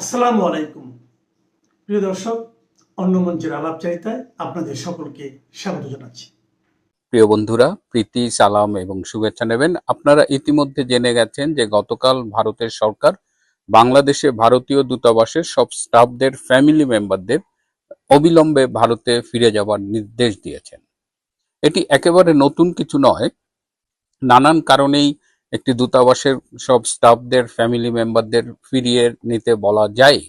আসসালামু আলাইকুম প্রিয় দর্শক, অন্য মঞ্চের আলাপচারিতায় আপনাদের সকলকে স্বাগত জানাচ্ছি। প্রিয় বন্ধুরা, প্রীতি, সালাম এবং শুভেচ্ছা নেবেন। আপনারা ইতিমধ্যে জেনে গেছেন যে গতকাল ভারতের সরকার বাংলাদেশে ভারতীয় দূতাবাসের সব স্টাফদের ফ্যামিলি মেম্বারদের অবিলম্বে ভারতে ফিরে যাওয়ার নির্দেশ দিয়েছেন। এটি একেবারে নতুন কিছু নয়। নানান কারণেই একটি দূতাবাসের সব স্টাফদের ফ্যামিলি মেম্বারদের ফিরিয়ে নিতে বলা যায়,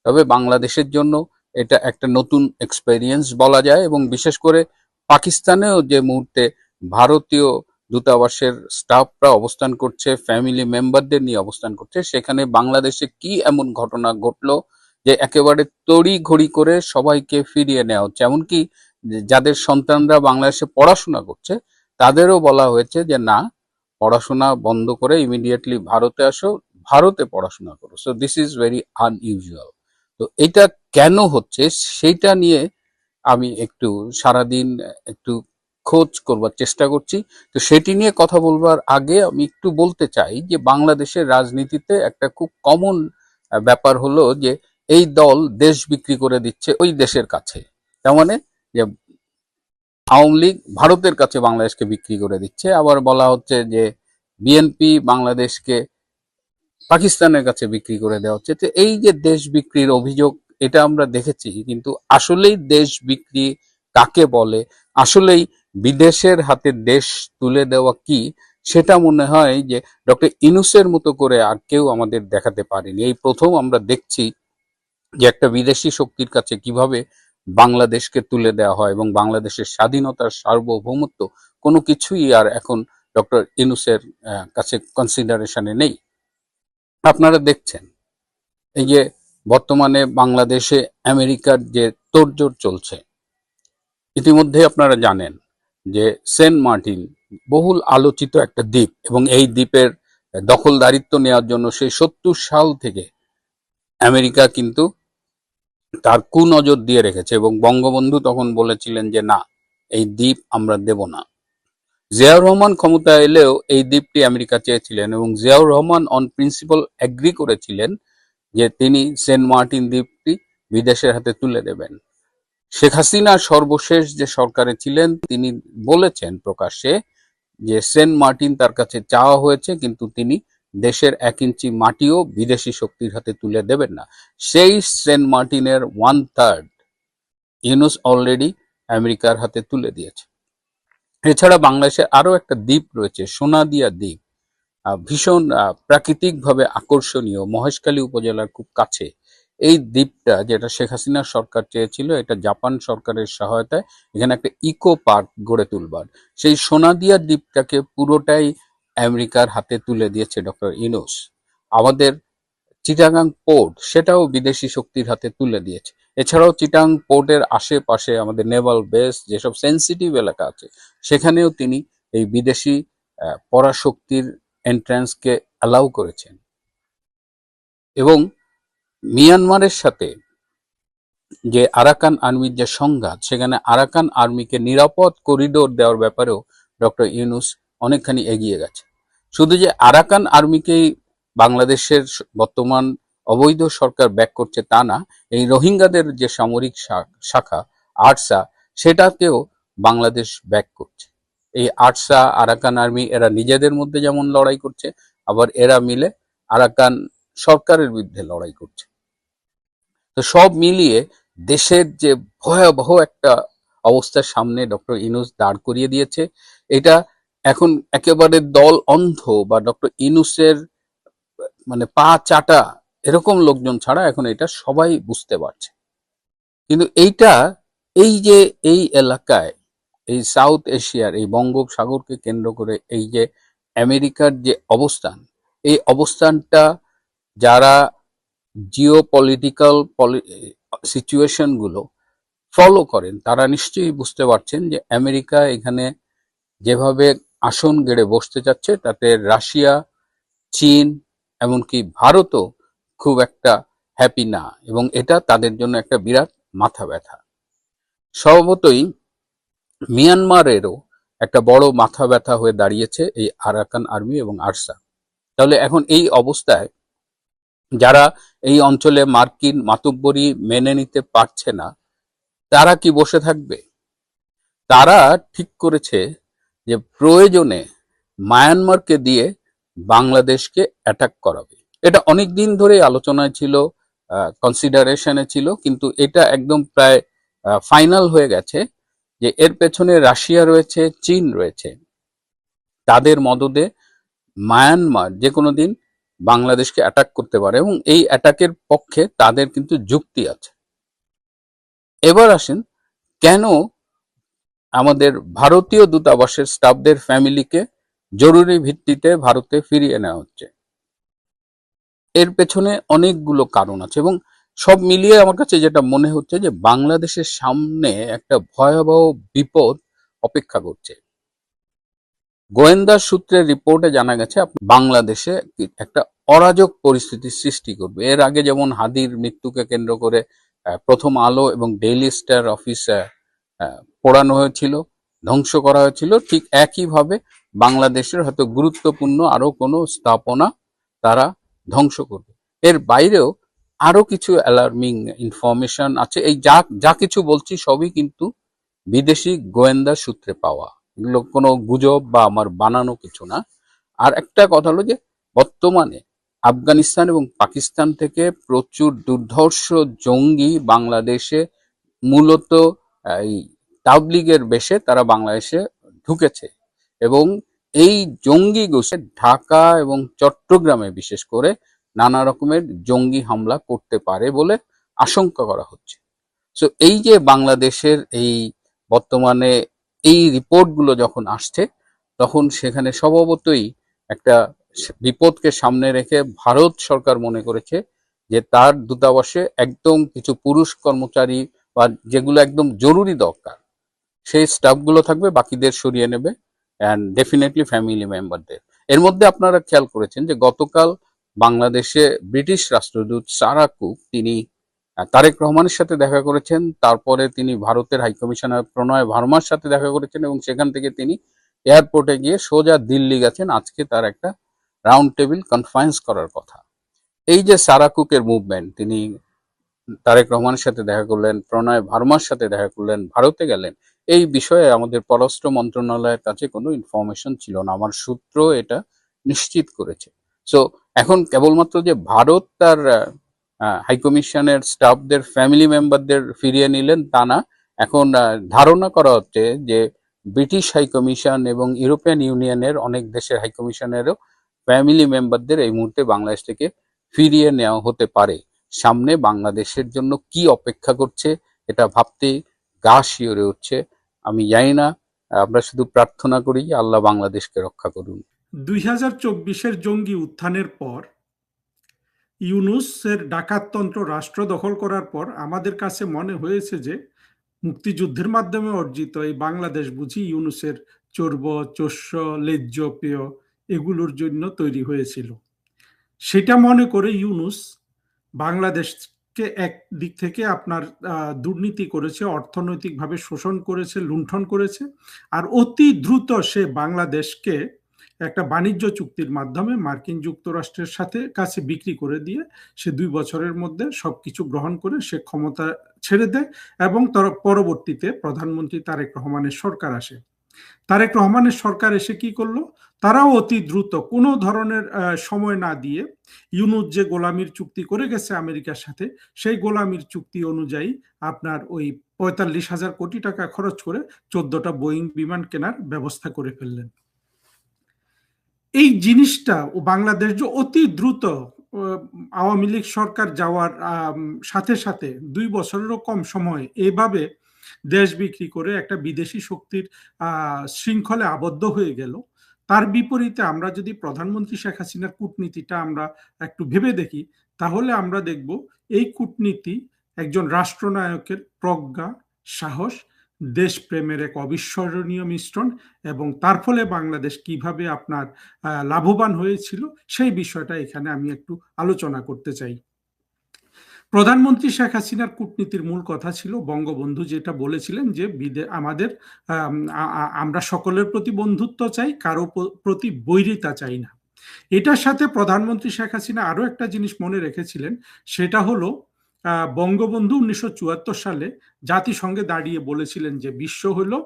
তবে বাংলাদেশের জন্য এটা একটা নতুন এক্সপেরিয়েন্স বলা যায়। এবং বিশেষ করে পাকিস্তানেও যে মুহূর্তে ভারতীয় দূতাবাসের স্টাফরা অবস্থান করছে, ফ্যামিলি মেম্বারদের নিয়ে অবস্থান করছে, সেখানে বাংলাদেশে কি এমন ঘটনা ঘটলো যে একেবারে তড়ি ঘড়ি করে সবাইকে ফিরিয়ে নেওয়া হচ্ছে। এমনকি যাদের সন্তানরা বাংলাদেশে পড়াশোনা করছে তাদেরও বলা হয়েছে যে না, পড়াশোনা বন্ধ করে ইমিডিয়েটলি ভারতে আসো, ভারতে পড়াশোনা করো। So this is very unusual. তো এটা কেন হচ্ছে সেইটা নিয়ে আমি একটু সারাদিন একটু খোঁজ করবার চেষ্টা করছি। তো সেটি নিয়ে কথা বলবার আগে আমি একটু বলতে চাই যে বাংলাদেশের রাজনীতিতে একটা খুব কমন ব্যাপার হলো যে এই দল দেশ বিক্রি করে দিচ্ছে ওই দেশের কাছে। তার মানে যে আওয়ামী লীগ ভারতের কাছে বাংলাদেশকে বিক্রি করে দিচ্ছে, আবার বলা হচ্ছে যে বিএনপি বাংলাদেশকে পাকিস্তানের কাছে বিক্রি করে দেওয়া হচ্ছে। তো এই যে দেশ বিক্রির অভিযোগ, এটা আমরা দেখেছি, কিন্তু আসলেই দেশ বিক্রি কাকে বলে, আসলেই বিদেশের হাতে দেশ তুলে দেওয়া কি, সেটা মনে হয় যে ডক্টর ইউনূসের মতো করে আর কেউ আমাদের দেখাতে পারেনি। এই প্রথম আমরা দেখছি যে একটা বিদেশি শক্তির কাছে কিভাবে বাংলাদেশকে তুলে দেওয়া হয়, এবং বাংলাদেশের স্বাধীনতার সার্বভৌমত্ব কোনো কিছুই আর এখন ডক্টর ইউনূসের কাছে কনসিডারেশনে নেই। আপনারা দেখছেন এই যে বর্তমানে বাংলাদেশে আমেরিকার যে তোড়জোড় চলছে। ইতিমধ্যে আপনারা জানেন যে সেন্ট মার্টিন বহুল আলোচিত একটা দ্বীপ, এবং এই দ্বীপের দখলদারিত্ব নেওয়ার জন্য সেই 70 সাল থেকে আমেরিকা কিন্তু তার কুনজর দিয়ে রেখেছে, এবং বঙ্গবন্ধু তখন বলেছিলেন যে না, এই দ্বীপ আমরা দেব না। জিয়াউর রহমান ক্ষমতায় এলেও এই দ্বীপটি আমেরিকা চেয়েছিলেন, এবং Ziaur Rahman on principle agree করেছিলেন যে তিনি সেন্ট মার্টিন দ্বীপটি বিদেশের হাতে তুলে দেবেন। শেখ হাসিনা সর্বশেষ যে সরকারে ছিলেন তিনি বলেছেন প্রকাশ্যে যে সেন্ট মার্টিন তার কাছে চাওয়া হয়েছে, কিন্তু তিনি দেশের 1 ইঞ্চি মাটিও বিদেশি শক্তির হাতে তুলে দেবেন না। সেই সেন্ট মার্টিনের 1/3 ইউনূস অলরেডি আমেরিকার হাতে তুলে দিয়েছে। এছাড়া বাংলাদেশে আরো একটা দ্বীপ রয়েছে, সোনাদিয়া দ্বীপ, ভীষণ প্রাকৃতিকভাবে আকর্ষণীয়, মহেশখালী উপজেলার খুব কাছে। এই দ্বীপটা, যেটা শেখ হাসিনার সরকার চেয়েছিল, এটা জাপান সরকারের সহায়তায় এখানে একটা ইকো পার্ক গড়ে তুলবার, সেই সোনাদিয়া দ্বীপটাকে পুরোটাই আমেরিকার হাতে তুলে দিয়েছে ডক্টর ইউনূস। আমাদের চিটাগাং পোর্ট, সেটাও বিদেশি শক্তির হাতে তুলে দিয়েছে। এছাড়াও চিটাগাং পোর্টের আশেপাশে আমাদের নেভাল বেস, যেসব সেন্সিটিভ এলাকা আছে, সেখানেও তিনি এই বিদেশি পরাশক্তির এন্ট্রান্সকে অ্যালাউ করেছেন। এবং মিয়ানমারের সাথে যে আরাকান আর্মির যে সংঘাত, সেখানে আরাকান আর্মিকে নিরাপদ করিডোর দেওয়ার ব্যাপারেও ডক্টর ইউনূস অনেকখানি এগিয়ে গেছে। শুধু যে আরাকান আর্মিকেই বাংলাদেশের বর্তমান অবৈধ সরকার ব্যাক করছে তা না, এই রোহিঙ্গাদের যে সামরিক শাখা আরসা, সেটাকেও বাংলাদেশ ব্যাক করছে। এই আরসা, আরাকান আর্মি, এরা নিজেদের মধ্যে যেমন লড়াই করছে, আবার এরা মিলে আরাকান সরকারের বিরুদ্ধে লড়াই করছে। তো সব মিলিয়ে দেশের যে ভয়াবহ একটা অবস্থার সামনে ডক্টর ইউনূস দাঁড় করিয়ে দিয়েছে, এটা এখন একেবারে দল অন্ধ বা ডক্টর ইউনূসের মানে পা চাটা এরকম লোকজন ছাড়া এখন এটা সবাই বুঝতে পারছে। কিন্তু এইটা, এই যে এই এলাকায়, এই সাউথ এশিয়ার এই বঙ্গোপসাগরকে কেন্দ্র করে এই যে আমেরিকার যে অবস্থান, এই অবস্থানটা যারা জিও পলিটিক্যাল সিচুয়েশন গুলো ফলো করেন তারা নিশ্চয়ই বুঝতে পারছেন যে আমেরিকা এখানে যেভাবে আসন গেড়ে বসতে যাচ্ছে, তাতে রাশিয়া, চীন, এমনকি ভারতও খুব একটা হ্যাপি না, এবং এটা তাদের জন্য একটা বিরাট মাথা ব্যথা। স্বভাবতই মিয়ানমারেরও একটা বড় মাথা ব্যথা হয়ে দাঁড়িয়েছে এই আরাকান আর্মি এবং আরসা। তাহলে এখন এই অবস্থায় যারা এই অঞ্চলে মার্কিন মাতব্বরি মেনে নিতে পারছে না, তারা কি বসে থাকবে? তারা ঠিক করেছে যে প্রয়োজনে মায়ানমারকে দিয়ে বাংলাদেশকে অ্যাটাক করাবে। এটা অনেক দিন ধরেই আলোচনায় ছিল, কনসিডারেশনে ছিল, কিন্তু এটা একদম প্রায় ফাইনাল হয়ে গেছে যে এর পেছনে রাশিয়া রয়েছে, চীন রয়েছে। তাদের মদদে মায়ানমার যে কোনো দিন বাংলাদেশকে অ্যাটাক করতে পারে এবং এই অ্যাটাকের পক্ষে তাদের কিন্তু যুক্তি আছে। এবার আসেন, কেন আমাদের ভারতীয় দূতাবাসের স্টাফদের ফ্যামিলিকে জরুরি ভিত্তিতে ভারতে ফিরিয়ে নেওয়া হচ্ছে? এর পেছনে অনেকগুলো কারণ আছে এবং সব মিলিয়ে আমার কাছে যেটা মনে হচ্ছে যে বাংলাদেশের সামনে একটা ভয়াবহ বিপদ অপেক্ষা করছে। গোয়েন্দা সূত্রের রিপোর্টে জানা গেছে বাংলাদেশে একটা অরাজক পরিস্থিতির সৃষ্টি করবে। এর আগে যেমন হাদির মৃত্যুকে কেন্দ্র করে প্রথম আলো এবং ডেইলি স্টার অফিস পোড়ানো হয়েছিল, ধ্বংস করা হয়েছিল, ঠিক একইভাবে বাংলাদেশের হয়তো গুরুত্বপূর্ণ আরো কোনো স্থাপনা তারা ধ্বংস করবে। এর বাইরেও আরো কিছু অ্যালার্মিং ইনফরমেশন আছে। এই যা যা কিছু বলছি সবই কিন্তু বিদেশি গোয়েন্দা সূত্রে পাওয়া, এগুলো কোনো গুজব বা আমার বানানো কিছু না। আর একটা কথা হলো যে বর্তমানে আফগানিস্তান এবং পাকিস্তান থেকে প্রচুর দুর্ধর্ষ জঙ্গি বাংলাদেশে মূলত এই তাবলিগের বেশে তারা বাংলাদেশে ঢুকেছে এবং এই জঙ্গি গোষ্ঠী ঢাকা এবং চট্টগ্রামে বিশেষ করে নানা রকমের জঙ্গি হামলা করতে পারে বলে আশঙ্কা করা হচ্ছে। সো এই যে বাংলাদেশের এই বর্তমানে এই রিপোর্টগুলো যখন আসছে, তখন সেখানে স্বভাবতই একটা বিপদকে সামনে রেখে ভারত সরকার মনে করেছে যে তার দূতাবাসে একদম কিছু পুরুষ কর্মচারী বা যেগুলো একদম জরুরি দরকার সেই স্টাফগুলো থাকবে, বাকিদের সরিয়ে নেবে, অ্যান্ড ডেফিনেটলি ফ্যামিলি মেম্বারদের। এর মধ্যে আপনারা খেয়াল করেছেন যে গতকাল বাংলাদেশে ব্রিটিশ রাষ্ট্রদূত সারা কুক তিনি তারেক রহমানের সাথে দেখা করেছেন, তারপরে তিনি ভারতের হাইকমিশনার প্রণয় ভার্মার সাথে দেখা করেছেন এবং সেখান থেকে তিনি এয়ারপোর্টে গিয়ে সোজা দিল্লি গেছেন। আজকে তার একটা রাউন্ড টেবিল কনফারেন্স করার কথা। এই যে সারা কুকের মুভমেন্ট, তিনি তারেক রহমানের সাথে দেখা করলেন, প্রণয় ভার্মার সাথে দেখা করলেন, ভারতে গেলেন, এই বিষয়ে আমাদের পররাষ্ট্র মন্ত্রণালয়ের কাছে কোনো ইনফরমেশন ছিল না, আমার সূত্র এটা নিশ্চিত করেছে। সো এখন কেবলমাত্র যে ভারত তার হাইকমিশনের স্টাফদের ফ্যামিলি মেম্বারদের ফিরিয়ে নিলেন তা না, এখন ধারণা করা হচ্ছে যে ব্রিটিশ হাইকমিশন এবং ইউরোপিয়ান ইউনিয়নের অনেক দেশের হাইকমিশনেরও ফ্যামিলি মেম্বারদের এই মুহূর্তে বাংলাদেশ থেকে ফিরিয়ে নেওয়া হতে পারে। সামনে বাংলাদেশের জন্য কি অপেক্ষা করছে এটা ভাবতে গা শিওরে উঠছে। আমি জানি না, আমরা শুধু প্রার্থনা করি আল্লাহ বাংলাদেশকে রক্ষা করুন। 2024-এর জঙ্গি উত্থানের পর, ইউনূসের ডাকাততন্ত্র রাষ্ট্র দখল করার পর আমাদের কাছে মনে হয়েছে যে মুক্তিযুদ্ধের মাধ্যমে অর্জিত এই বাংলাদেশ বুঝি ইউনূসের চর্ব চোষ্য লেজ্জ পেয় এগুলোর জন্য তৈরি হয়েছিল। সেটা মনে করে ইউনূস বাংলাদেশকে এক দিক থেকে আপনার দুর্নীতি করেছে, অর্থনৈতিকভাবে শোষণ করেছে, লুণ্ঠন করেছে, আর অতি দ্রুত সে বাংলাদেশকে একটা বাণিজ্য চুক্তির মাধ্যমে মার্কিন যুক্তরাষ্ট্রের সাথে কাছে বিক্রি করে দিয়ে সে 2 বছরের মধ্যে সবকিছু গ্রহণ করে সে ক্ষমতা ছেড়ে দেয় এবং তার পরবর্তীতে প্রধানমন্ত্রী তারেক রহমানের সরকার আসে। তারেক রহমানের সরকার এসে কি করলো? তারাও অতি দ্রুত কোনো ধরনের সময় না দিয়ে ইউনূস যে গোলামির চুক্তি করে গেছে আমেরিকার সাথে, সেই গোলামির চুক্তি অনুযায়ী আপনার ওই 45,000 কোটি টাকা খরচ করে 14টা বোয়িং বিমান কেনার ব্যবস্থা করে ফেললেন। এই জিনিসটা ও বাংলাদেশ যে অতি দ্রুত আওয়ামী লীগ সরকার যাওয়ার সাথে সাথে 2 বছরেরও কম সময়ে এভাবে দেশ বিক্রি করে একটা বিদেশি শক্তির শৃঙ্খলে আবদ্ধ হয়ে গেল। তার বিপরীতে আমরা যদি প্রধানমন্ত্রী শেখ হাসিনার কূটনীতিটা আমরা একটু ভেবে দেখি, তাহলে আমরা দেখব এই কূটনীতি একজন রাষ্ট্রনায়কের প্রজ্ঞা, সাহস, দেশপ্রেমের এক অবিস্মরণীয় মিশ্রণ এবং তার ফলে বাংলাদেশ কিভাবে আপনার লাভবান হয়েছিল সেই বিষয়টা এখানে আমি একটু আলোচনা করতে চাই। প্রধানমন্ত্রী শেখ হাসিনার কূটনীতির মূল কথা ছিল বঙ্গবন্ধু যেটা বলেছিলেন যে আমাদের আমরা সকলের প্রতি বন্ধুত্ব চাই, কারো প্রতি বৈরিতা চাই না। এটার সাথে প্রধানমন্ত্রী শেখ হাসিনা আরো একটা জিনিস মনে রেখেছিলেন, সেটা হলো বঙ্গবন্ধু 1974 সালে জাতিসংঘে দাঁড়িয়ে বলেছিলেন যে বিশ্ব হলো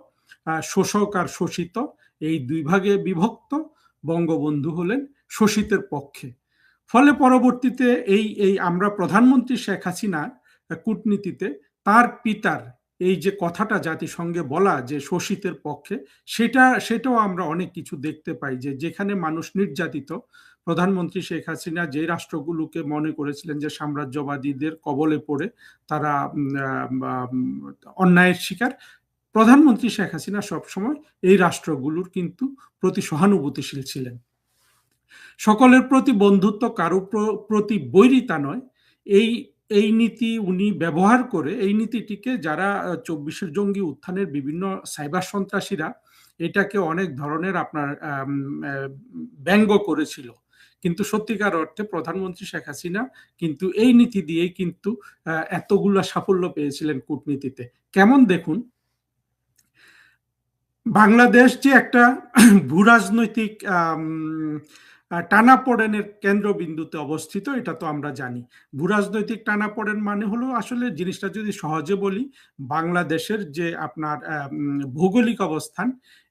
শোষক আর শোষিত এই দুই ভাগে বিভক্ত, বঙ্গবন্ধু হলেন শোষিতের পক্ষে। ফলে পরবর্তীতে এই এই আমরা প্রধানমন্ত্রী শেখ হাসিনা কূটনীতিতে তার পিতার এই যে কথাটা জাতিসংঘে বলা যে শোষিতের পক্ষে, সেটাও আমরা অনেক কিছু দেখতে পাই, যে যেখানে মানুষ নির্যাতিত, প্রধানমন্ত্রী শেখ হাসিনা যে রাষ্ট্রগুলোকে মনে করেছিলেন যে সাম্রাজ্যবাদীদের কবলে পড়ে তারা অন্যায়ের শিকার, প্রধানমন্ত্রী শেখ হাসিনা সবসময় এই রাষ্ট্রগুলোর কিন্তু প্রতি সহানুভূতিশীল ছিলেন। সকলের প্রতি বন্ধুত্ব, কারো প্রতি বৈরিতা নয়, এই এই নীতি উনি ব্যবহার করে, এই নীতিটিকে যারা 24-এর জঙ্গি উত্থানের বিভিন্ন সাইবার সন্ত্রাসীরা এটাকে অনেক ধরনের আপনার ব্যঙ্গ করেছিল, কিন্তু সত্যিকার অর্থে প্রধানমন্ত্রী শেখ হাসিনা কিন্তু এই নীতি দিয়েই কিন্তু এতগুলা সাফল্য পেয়েছিলেন কূটনীতিতে। কেমন দেখুন, বাংলাদেশ যে একটা ভূরাজনৈতিক টানাপোড়েনের কেন্দ্রবিন্দুতে অবস্থিত, এটা তো আমরা জানি। ভূরাজনৈতিক টানাপোড়েন মানে হলো, আসলে জিনিসটা যদি সহজে বলি, বাংলাদেশের যে আপনার ভৌগোলিক অবস্থান,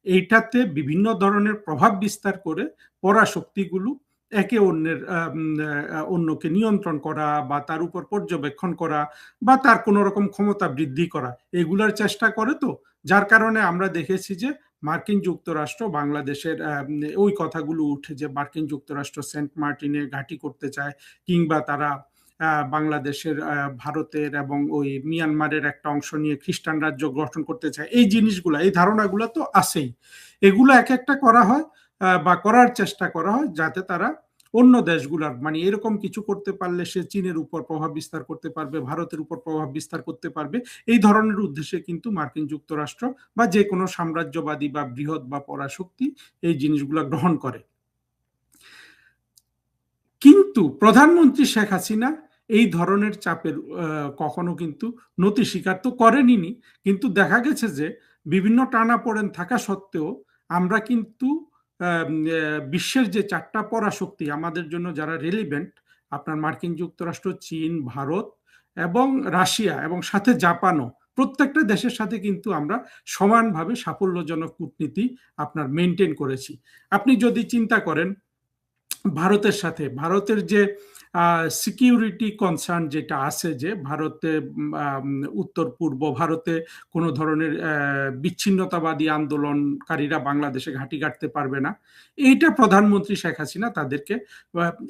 এইটাতে বিভিন্ন ধরনের প্রভাব বিস্তার করে পরাশক্তিগুলো একে অন্যকে নিয়ন্ত্রণ করা বা তার উপর পর্যবেক্ষণ করা বা তার কোনো রকম ক্ষমতা বৃদ্ধি করা, এগুলার চেষ্টা করে। তো যার কারণে আমরা দেখেছি যে মার্কিন যুক্তরাষ্ট্র বাংলাদেশের ওই কথাগুলো উঠে যে মার্কিন যুক্তরাষ্ট্র সেন্ট মার্টিনে ঘাঁটি করতে চায়, কিংবা তারা বাংলাদেশের, ভারতের এবং ওই মিয়ানমারের একটা অংশ নিয়ে খ্রিস্টান রাজ্য গঠন করতে চায়। এই জিনিসগুলো, এই ধারণাগুলো তো আছেই। এগুলো এক একটা করা হয় বা করার চেষ্টা করা হয় যাতে তারা অন্য দেশগুলার, মানে এরকম কিছু করতে পারলে সে চীনের উপর প্রভাব বিস্তার করতে পারবে, ভারতের উপর প্রভাব বিস্তার করতে পারবে, এই ধরনের উদ্দেশ্যে কিন্তু মার্কিন যুক্তরাষ্ট্র বা যে কোনো সাম্রাজ্যবাদী বা বৃহৎ বা পরাশক্তি এই জিনিসগুলো গ্রহণ করে। কিন্তু প্রধানমন্ত্রী শেখ হাসিনা এই ধরনের চাপের কখনো কিন্তু নতি স্বীকার তো করেনি, কিন্তু দেখা গেছে যে বিভিন্ন টানাপোড়েন থাকা সত্ত্বেও আমরা কিন্তু বিশ্বের যে চারটা পরাশক্তি আমাদের জন্য যারা রেলিভেন্ট, আপনার মার্কিন যুক্তরাষ্ট্র, চীন, ভারত এবং রাশিয়া এবং সাথে জাপানও, প্রত্যেকটা দেশের সাথে কিন্তু আমরা সমানভাবে সাফল্যজনক কূটনীতি আপনার মেনটেন করেছি। আপনি যদি চিন্তা করেন ভারতের সাথে, ভারতের যে সিকিউরিটি কনসার্ন যেটা আছে, যে ভারতে উত্তর পূর্ব ভারতে কোনো ধরনের বিচ্ছিন্নতাবাদী আন্দোলনকারীরা বাংলাদেশে ঘাঁটি গাড়তে পারবে না, এইটা প্রধানমন্ত্রী শেখ হাসিনা তাদেরকে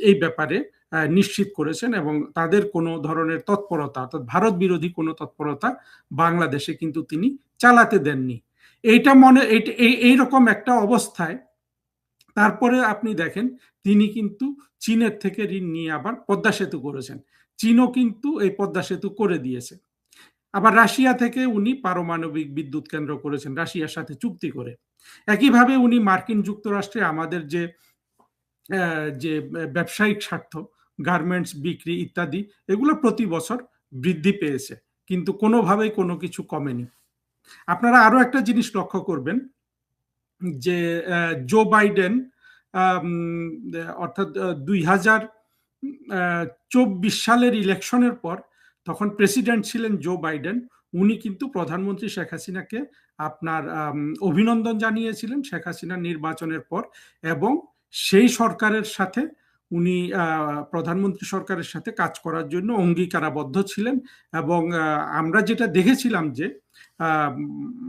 এই ব্যাপারে নিশ্চিত করেছেন, এবং তাদের কোনো ধরনের তৎপরতা, অর্থাৎ ভারত বিরোধী কোনো তৎপরতা বাংলাদেশে কিন্তু তিনি চালাতে দেননি। এইটা মনে এইরকম একটা অবস্থায় তারপরে আপনি দেখেন তিনি কিন্তু চীনের থেকে ঋণ নিয়ে আবার পদ্মা সেতু করেছেন। চীনও কিন্তু এই পদ্মা সেতু করে দিয়েছে। আবার রাশিয়া থেকে উনি পারমাণবিক বিদ্যুৎ কেন্দ্র করেছেন রাশিয়ার সাথে চুক্তি করে। একইভাবে উনি মার্কিন যুক্তরাষ্ট্রে আমাদের যে যে ব্যবসায়িক স্বার্থ, গার্মেন্টস বিক্রি ইত্যাদি, এগুলো প্রতি বছর বৃদ্ধি পেয়েছে, কিন্তু কোনোভাবেই কোনো কিছু কমেনি। আপনারা আরো একটা জিনিস লক্ষ্য করবেন যে জো বাইডেন, অর্থাৎ 2024 সালের ইলেকশনের পর, তখন প্রেসিডেন্ট ছিলেন জো বাইডেন, উনি কিন্তু প্রধানমন্ত্রী শেখ হাসিনাকে আপনার অভিনন্দন জানিয়েছিলেন শেখ হাসিনার নির্বাচনের পর, এবং সেই সরকারের সাথে উনি প্রধানমন্ত্রী সরকারের সাথে কাজ করার জন্য অঙ্গীকারাবদ্ধ ছিলেন। এবং আমরা যেটা দেখেছিলাম যে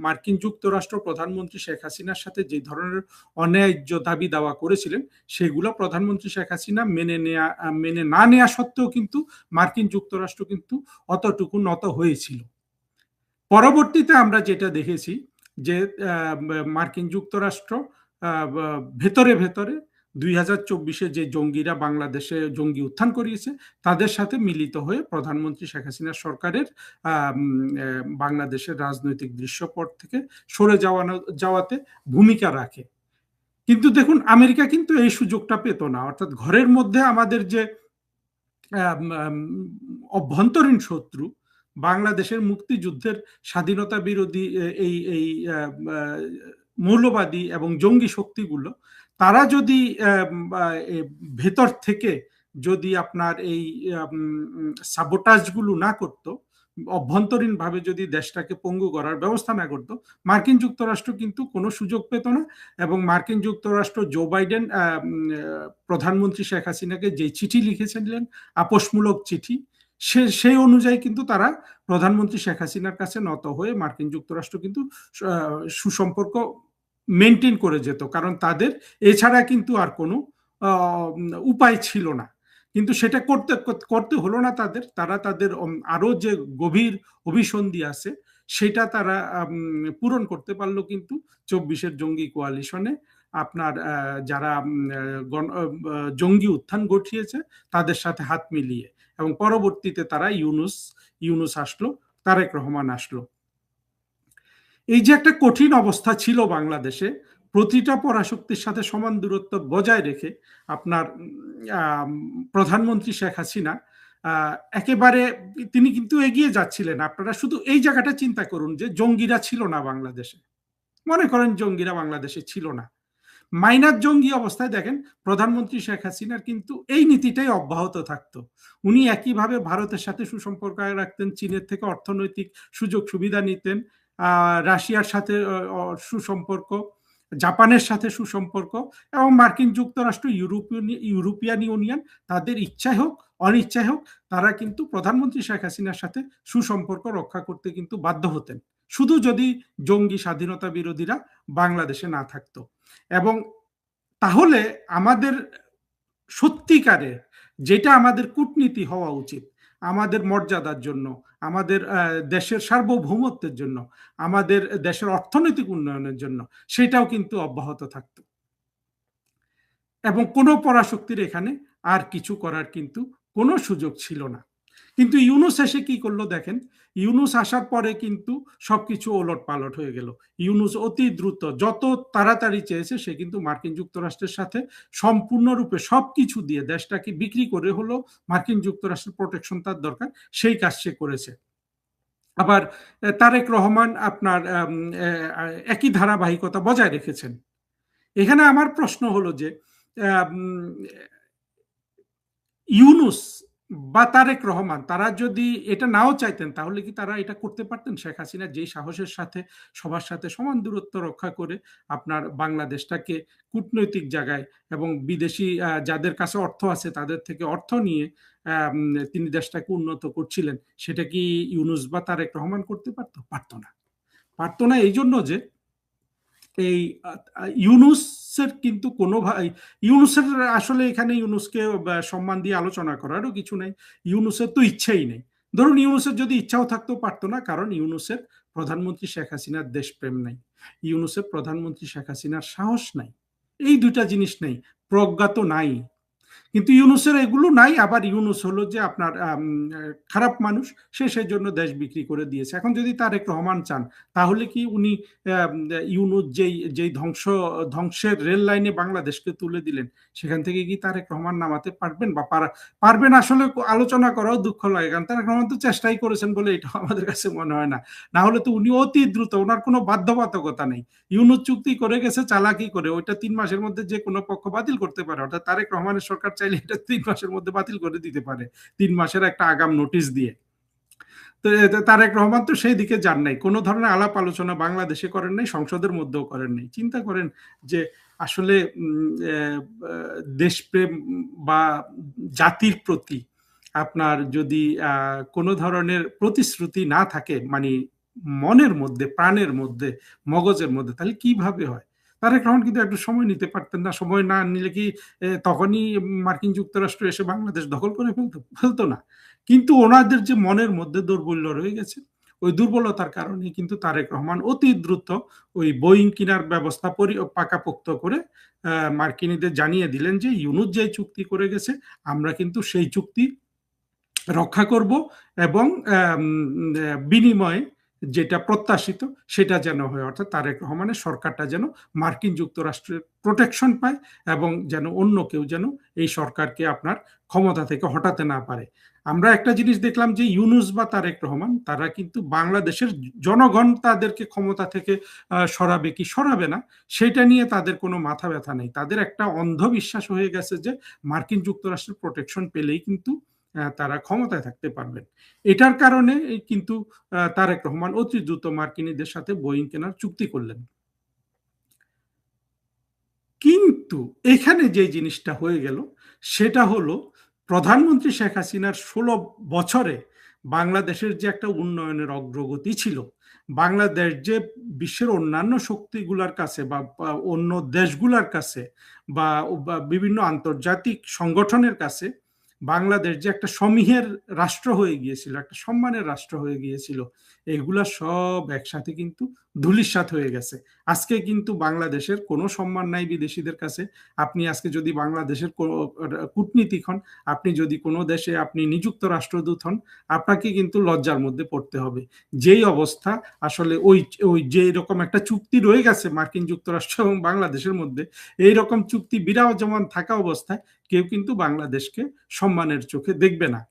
মার্কিন যুক্তরাষ্ট্র প্রধানমন্ত্রী শেখ হাসিনার সাথে যে ধরনের অন্যায্য দাবি দাওয়া করেছিলেন, সেগুলো প্রধানমন্ত্রী শেখ হাসিনা মেনে না নেওয়া সত্ত্বেও কিন্তু মার্কিন যুক্তরাষ্ট্র কিন্তু অতটুকু নত হয়েছিল। পরবর্তীতে আমরা যেটা দেখেছি যে মার্কিন যুক্তরাষ্ট্র ভেতরে ভেতরে 2024-এ যে জঙ্গিরা বাংলাদেশে জঙ্গি উত্থান করিয়েছে, তাদের সাথে মিলিত হয়ে প্রধানমন্ত্রী শেখ হাসিনা সরকারের বাংলাদেশের রাজনৈতিক দৃশ্যপট থেকে সরে যাওয়াতে ভূমিকা রাখে। কিন্তু দেখুন, আমেরিকা কিন্তু এই সুযোগটা পেত না, অর্থাৎ ঘরের মধ্যে আমাদের যে অভ্যন্তরীণ শত্রু, বাংলাদেশের মুক্তিযুদ্ধের স্বাধীনতা বিরোধী এই এই মৌলবাদী এবং জঙ্গি শক্তিগুলো, তারা যদি ভেতর থেকে যদি আপনার এই সাবোটাজগুলো না করত, অভ্যন্তরীণ ভাবে যদি দেশটাকে পঙ্গু করার ব্যবস্থা না করত, মার্কিন যুক্তরাষ্ট্র কিন্তু কোনো সুযোগ পেত না। এবং মার্কিন যুক্তরাষ্ট্র জো বাইডেন প্রধানমন্ত্রী শেখ হাসিনাকে যে চিঠি লিখেছিলেন, আপোষমূলক চিঠি, সেই অনুযায়ী কিন্তু তারা প্রধানমন্ত্রী শেখ হাসিনার কাছে নত হয়ে মার্কিন যুক্তরাষ্ট্র কিন্তু সুসম্পর্ক মেনটেন করে যেত, কারণ তাদের এছাড়া কিন্তু আর কোনো উপায় ছিল না। কিন্তু সেটা করতে করতে হলো না তাদের। তারা তাদের আরো যে গভীর অভিসন্ধি আছে সেটা তারা পূরণ করতে পারলো কিন্তু 24-এর জঙ্গি কোয়ালিশনে আপনার যারা জঙ্গি উত্থান ঘটিয়েছে তাদের সাথে হাত মিলিয়ে। এবং পরবর্তীতে তারা ইউনুস আসলো, তারেক রহমান আসলো। এই যে একটা কঠিন অবস্থা ছিল বাংলাদেশে, প্রতিটা পরাশক্তির সাথে সমান দূরত্ব বজায় রেখে আপনার প্রধানমন্ত্রী শেখ হাসিনা একেবারে তিনি কিন্তু এগিয়ে যাচ্ছিলেন। আপনারা শুধু এই জায়গাটা চিন্তা করুন যে জঙ্গিরা ছিল না বাংলাদেশে, মনে করেন জঙ্গিরা বাংলাদেশে ছিল না, মাইনার জঙ্গি অবস্থায় দেখেন প্রধানমন্ত্রী শেখ হাসিনার কিন্তু এই নীতিটাই অব্যাহত থাকতো। উনি একইভাবে ভারতের সাথে সুসম্পর্ক রাখতেন, চীনের থেকে অর্থনৈতিক সুযোগ সুবিধা নিতেন, রাশিয়ার সাথে সুসম্পর্ক, জাপানের সাথে সুসম্পর্ক, এবং মার্কিন যুক্তরাষ্ট্র, ইউরোপিয়ান ইউনিয়ন তাদের ইচ্ছাই হোক অনিচ্ছাই হোক তারা কিন্তু প্রধানমন্ত্রী শেখ হাসিনার সাথে সুসম্পর্ক রক্ষা করতে কিন্তু বাধ্য হতেন, শুধু যদি জঙ্গি স্বাধীনতা বিরোধীরা বাংলাদেশে না থাকতো। এবং তাহলে আমাদের সত্যিকারের যেটা আমাদের কূটনীতি হওয়া উচিত, আমাদের মর্যাদার জন্য, আমাদের দেশের সার্বভৌমত্বের জন্য, আমাদের দেশের অর্থনৈতিক উন্নয়নের জন্য, সেটাও কিন্তু অব্যাহত থাকত। এবং কোনো পরাশক্তির এখানে আর কিছু করার কিন্তু কোনো সুযোগ ছিল না। কিন্তু ইউনুস এসে কি করলো দেখেন, ইউনুস আসার পরে কিন্তু সবকিছু ওলট পালট হয়ে গেল। ইউনুস অতি দ্রুত, যত তাড়াতাড়ি চেয়েছে সে কিন্তু মার্কিন যুক্তরাষ্ট্রের সাথে সম্পূর্ণরূপে সবকিছু দিয়ে দেশটাকে বিক্রি করে হলো মার্কিন যুক্তরাষ্ট্রের প্রোটেকশন তার দরকার, সেই কাজ সে করেছে। আবার তারেক রহমান আপনার একই ধারাবাহিকতা বজায় রেখেছেন। এখানে আমার প্রশ্ন হলো যে ইউনুস বা তারেক রহমান তারা যদি এটা নাও চাইতেন তাহলে কি তারা এটা করতে পারতেন? শেখ হাসিনা যেই সাহসের সাথে সবার সাথে সমান দূরত্ব রক্ষা করে আপনার বাংলাদেশটাকে কূটনৈতিক জায়গায় এবং বিদেশি যাদের কাছে অর্থ আছে তাদের থেকে অর্থ নিয়ে তিনি দেশটাকে উন্নত করছিলেন, সেটা কি ইউনুস বা তারেক রহমান করতে পারতো? পারতো না। পারতো না এই জন্য যে এই ইউনুসের কিন্তু কোনো ইউনুসের আসলে এখানে ইউনুসকে সম্মান দিয়ে আলোচনা করারও কিছু নেই। ইউনুসের তো ইচ্ছাই নেই। ধরুন ইউনুসের যদি ইচ্ছাও থাকতেও পারতো না, কারণ ইউনুসের প্রধানমন্ত্রী শেখ হাসিনার দেশপ্রেম নাই, ইউনুসের প্রধানমন্ত্রী শেখ হাসিনার সাহস নাই, এই দুইটা জিনিস নেই, প্রজ্ঞা তো নাই। কিন্তু ইউনুসের এগুলো নাই। আবার ইউনুস হলো যে আপনার খারাপ মানুষ, সে সেই জন্য দেশ বিক্রি করে দিয়েছে। এখন যদি তারেক রহমান চান তাহলে কি উনি ইউনুস যেই ধ্বংসের রেল লাইনে বাংলাদেশকে তুলে দিলেন সেখান থেকে কি তারেক রহমান নামাতে পারবেন? বা পারবেন আসলে আলোচনা করাও দুঃখ লাগে, কারণ তারেক রহমান তো চেষ্টাই করেছেন বলে এটা আমাদের কাছে মনে হয় না। না হলে তো উনি অতি দ্রুত, ওনার কোনো বাধ্যবাধকতা নেই, ইউনুস চুক্তি করে গেছে চালাকি করে, ওইটা 3 মাসের মধ্যে যে কোনো পক্ষ বাতিল করতে পারে। অর্থাৎ তারেক রহমানের সরকার চাইলে এটা 3 মাসের মধ্যে বাতিল করে দিতে পারে, 3 মাসের একটা আগাম নোটিশ দিয়ে। তো তারেক রহমান তো সেই দিকে যান নাই, কোনো ধরনের আলাপ আলোচনা বাংলাদেশে করেন নাই, সংসদের মধ্যেও করেন নাই। চিন্তা করেন যে আসলে দেশপ্রেম বা জাতির প্রতি আপনার যদি কোনো ধরনের প্রতিশ্রুতি না থাকে, মানে মনের মধ্যে, প্রাণের মধ্যে, মগজের মধ্যে, তাহলে কিভাবে হয়? তারেক রহমান কিন্তু একটু সময় নিতে পারতেন না? সময় না নিলে কি তখনই মার্কিন যুক্তরাষ্ট্র এসে বাংলাদেশ দখল করে ফেলতো না? কিন্তু ওনাদের যে মনের মধ্যে দুর্বল্য রয়ে গেছে, ওই দুর্বলতার কারণে কিন্তু তারেক রহমান অতি দ্রুত ওই বোয়িং কেনার ব্যবস্থা পাকাপোক্ত করে মার্কিনীদের জানিয়ে দিলেন যে ইউনুস যে চুক্তি করে গেছে আমরা কিন্তু সেই চুক্তি রক্ষা করব এবং বিনিময়ে যেটা প্রত্যাশিত সেটা যেন হয়, অর্থাৎ তারেক রহমানের সরকারটা যেন মার্কিন যুক্তরাষ্ট্রের প্রোটেকশন পায় এবং যেন অন্য কেউ যেন এই সরকারকে আপনার ক্ষমতা থেকে হটাতে না পারে। আমরা একটা জিনিস দেখলাম যে ইউনূস বা তারেক রহমান তারা কিন্তু বাংলাদেশের জনগণ তাদেরকে ক্ষমতা থেকে সরাবে কি সরাবে না সেটা নিয়ে তাদের কোনো মাথা ব্যথা নেই। তাদের একটা অন্ধবিশ্বাস হয়ে গেছে যে মার্কিন যুক্তরাষ্ট্রের প্রোটেকশন পেলেই কিন্তু তারা ক্ষমতায় থাকতে পারবেন। এটার কারণে কিন্তু তারেক রহমান অতি দ্রুত মার্কিনীদের সাথে বোয়িং কেনার চুক্তি করলেন। কিন্তু এখানে যে জিনিসটা হয়ে গেল সেটা হলো প্রধানমন্ত্রী শেখ হাসিনার ১৬ বছরে বাংলাদেশের যে একটা উন্নয়নের অগ্রগতি ছিল, বাংলাদেশ যে বিশ্বের অন্যান্য শক্তিগুলোর কাছে বা অন্য দেশগুলোর কাছে বা বিভিন্ন আন্তর্জাতিক সংগঠনের কাছে বাংলাদেশ যে একটা সমীহের রাষ্ট্র হয়ে গিয়েছিল, একটা সম্মানের রাষ্ট্র হয়ে গিয়েছিল, এগুলা সব একসাথে কিন্তু ধূলিসাৎ হয়ে গেছে। আজকে কিন্তু বাংলাদেশের কোনো সম্মান নাই বিদেশিদের কাছে। আপনি আজকে যদি বাংলাদেশের কূটনীতিক হন, আপনি যদি কোনো দেশে আপনি নিযুক্ত রাষ্ট্রদূত হন, আপনাকে কিন্তু লজ্জার মধ্যে পড়তে হবে। যেই অবস্থা আসলে ওই ওই যে এরকম একটা চুক্তি রয়ে গেছে মার্কিন যুক্তরাষ্ট্র এবং বাংলাদেশের মধ্যে, এই রকম চুক্তি বিরাজমান থাকা অবস্থায় কেউ কিন্তু বাংলাদেশকে সম্মানের চোখে দেখবে না।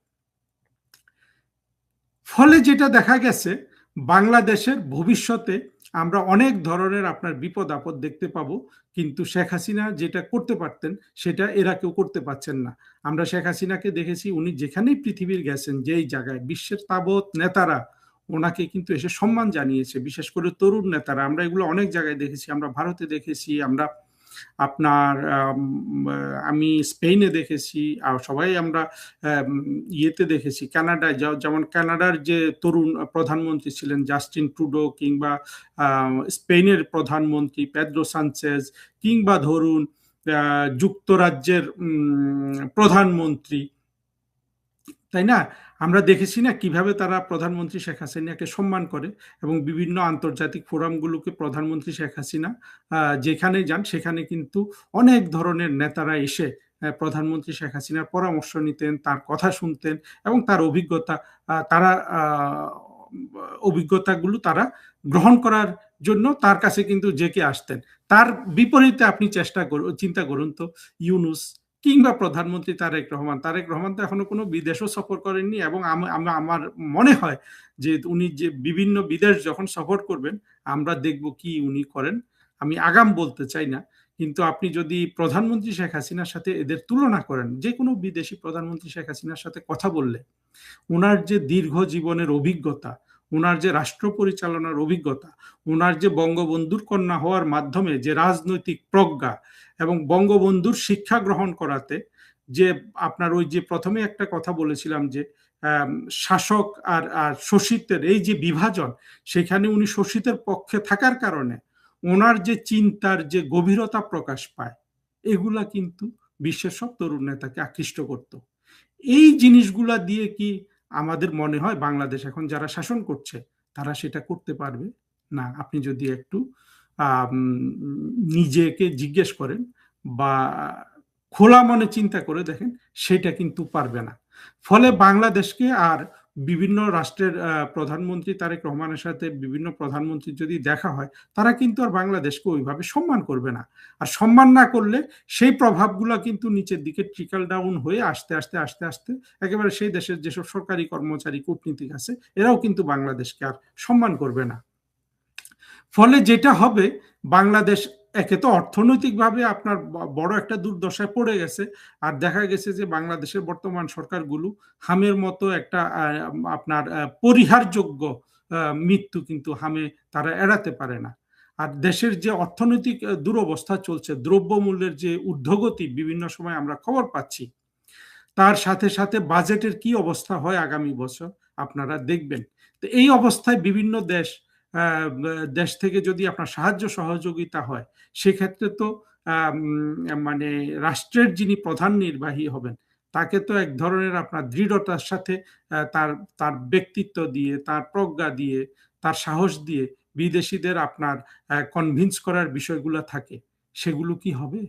ফলে যেটা দেখা গেছে বাংলাদেশের ভবিষ্যতে আমরা অনেক ধরনের আপনার বিপদ আপদ দেখতে পাবো, কিন্তু শেখ হাসিনা যেটা করতে পারতেন সেটা এরা কেউ করতে পারছেন না। আমরা শেখ হাসিনাকে দেখেছি উনি যেখানেই পৃথিবীর গেছেন, যেই জায়গায় বিশ্বের তাবৎ নেতারা ওনাকে কিন্তু এসে সম্মান জানিয়েছে, বিশেষ করে তরুণ নেতারা। আমরা এগুলো অনেক জায়গায় দেখেছি, আমরা ভারতে দেখেছি, আমরা আপনার আমি স্পেনে দেখেছি, আর সবাই আমরা ইয়েতে দেখেছি কানাডায়, যেমন কানাডার যে তরুণ প্রধানমন্ত্রী ছিলেন জাস্টিন ট্রুডো, কিংবা স্পেনের প্রধানমন্ত্রী পেদ্রো সানচেজ, কিংবা ধরুন যুক্তরাজ্যের প্রধানমন্ত্রী, তাই না? আমরা দেখেছি না কিভাবে তারা প্রধানমন্ত্রী শেখ হাসিনাকে সম্মান করে, এবং বিভিন্ন আন্তর্জাতিক ফোরামগুলোকে প্রধানমন্ত্রী শেখ হাসিনা যেখানে যান সেখানে কিন্তু অনেক ধরনের নেতারা এসে প্রধানমন্ত্রী শেখ হাসিনার পরামর্শ নিতেন, তার কথা শুনতেন এবং তার অভিজ্ঞতাগুলো তারা গ্রহণ করার জন্য তার কাছে কিন্তু জেকে আসতেন। তার বিপরীতে আপনি চিন্তা করুন তো, ইউনূস কিংবা প্রধানমন্ত্রী তারেক রহমান তো এখনো কোনো বিদেশও সফর করেননি, এবং আমার মনে হয় যে উনি যে বিভিন্ন বিদেশ যখন সফর করবেন আমরা দেখব কি উনি করেন। আমি আগাম বলতে চাই না, কিন্তু আপনি যদি প্রধানমন্ত্রী শেখ হাসিনার সাথে এদের তুলনা করেন, যে কোনো বিদেশি প্রধানমন্ত্রী শেখ হাসিনার সাথে কথা বললে ওনার যে দীর্ঘ জীবনের অভিজ্ঞতা, ওনার যে রাষ্ট্র পরিচালনার অভিজ্ঞতা, ওনার যে বঙ্গবন্ধুর কন্যা হওয়ার মাধ্যমে যে রাজনৈতিক প্রজ্ঞা, এবং বঙ্গবন্ধুর শিক্ষা গ্রহণ করাতে যে আপনার ওই যে প্রথমে একটা কথা বলেছিলাম যে শাসক আর শোষিতের এই যে বিভাজন, সেখানে উনি শোষিতের পক্ষে থাকার কারণে ওনার যে চিন্তার যে গভীরতা প্রকাশ পায়, এগুলা কিন্তু বিশ্বের সব তরুণ নেতাকে আকৃষ্ট করত। এই জিনিসগুলা দিয়ে কি আমাদের মনে হয় বাংলাদেশ এখন যারা শাসন করছে তারা সেটা করতে পারবে? না। আপনি যদি একটু নিজেকে জিজ্ঞেস করেন বা খোলা মনে চিন্তা করে দেখেন, সেটা কিন্তু পারবে না। ফলে বাংলাদেশকে আর বিভিন্ন রাষ্ট্রের প্রধানমন্ত্রী তারেক রহমানের সাথে বিভিন্ন প্রধানমন্ত্রী যদি দেখা হয়, তারা কিন্তু আর বাংলাদেশকে ওইভাবে সম্মান করবে না। আর সম্মান না করলে সেই প্রভাবগুলো কিন্তু নিচের দিকে ট্রিকল ডাউন হয়ে আস্তে আস্তে আস্তে আস্তে একেবারে সেই দেশের যেসব সরকারি কর্মচারী কূটনীতিক আছে এরাও কিন্তু বাংলাদেশকে আর সম্মান করবে না। ফলে যেটা হবে, বাংলাদেশ একে তো অর্থনৈতিকভাবে আপনার বড় একটা দুর্দশায় পড়ে গেছে, আর দেখা গেছে যে বাংলাদেশের বর্তমান সরকারগুলো হামের মতো একটা আপনার পরিহারযোগ্য মৃত্যু কিন্তু হামে তারা এড়াতে পারে না। আর দেশের যে অর্থনৈতিক দুরবস্থা চলছে, দ্রব্যমূল্যের যে ঊর্ধ্বগতি বিভিন্ন সময় আমরা খবর পাচ্ছি, তার সাথে সাথে বাজেটের কি অবস্থা হয় আগামী বছর আপনারা দেখবেন। তো এই অবস্থায় বিভিন্ন দেশ থেকে যদি আপনার সাহায্য সহযোগিতা হয়, সেক্ষেত্রে তো মানে রাষ্ট্রের যিনি প্রধান নির্বাহী হবেন তাকে তো এক ধরনের আপনার দৃঢ়তার সাথে তার তার ব্যক্তিত্ব দিয়ে, তার প্রজ্ঞা দিয়ে, তার সাহস দিয়ে বিদেশিদের আপনার কনভিন্স করার বিষয়গুলো থাকে, সেগুলো কি হবে?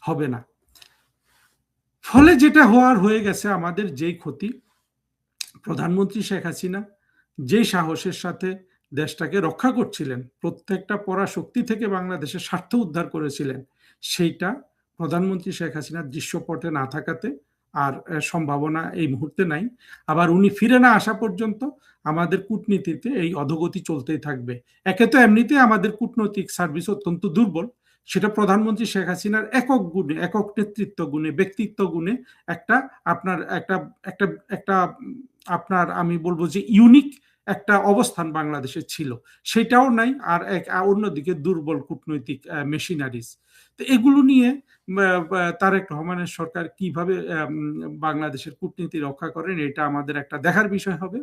হবে না। ফলে যেটা হওয়ার হয়ে গেছে, আমাদের যেই ক্ষতি, প্রধানমন্ত্রী শেখ হাসিনা যেই সাহসের সাথে দেশটাকে রক্ষা করছিলেন, প্রত্যেকটা পরাশক্তি থেকে বাংলাদেশের স্বার্থ উদ্ধার করেছিলেন, সেইটা প্রধানমন্ত্রী শেখ হাসিনার দৃশ্যপটে না থাকাতে আর সম্ভাবনা এই মুহূর্তে নাই। আবার উনি ফিরে না আসা পর্যন্ত আমাদের কূটনীতিতে এই অধোগতি চলতেই থাকবে। একে তো এমনিতে আমাদের কূটনৈতিক সার্ভিস অত্যন্ত দুর্বল, সেটা প্রধানমন্ত্রী শেখ হাসিনার একক গুণে, একক নেতৃত্ব গুণে, ব্যক্তিত্ব গুণে একটা আপনার একটা একটা একটা আপনার আমি বলবো যে ইউনিক একটা অবস্থান বাংলাদেশে ছিল, সেটাও নাই। আর অন্যদিকে দুর্বল কূটনৈতিক মেশিনারিজ। তো এগুলো নিয়ে তারেক রহমানের সরকার কিভাবে বাংলাদেশের কূটনীতি রক্ষা করেন, এটা আমাদের একটা দেখার বিষয় হবে।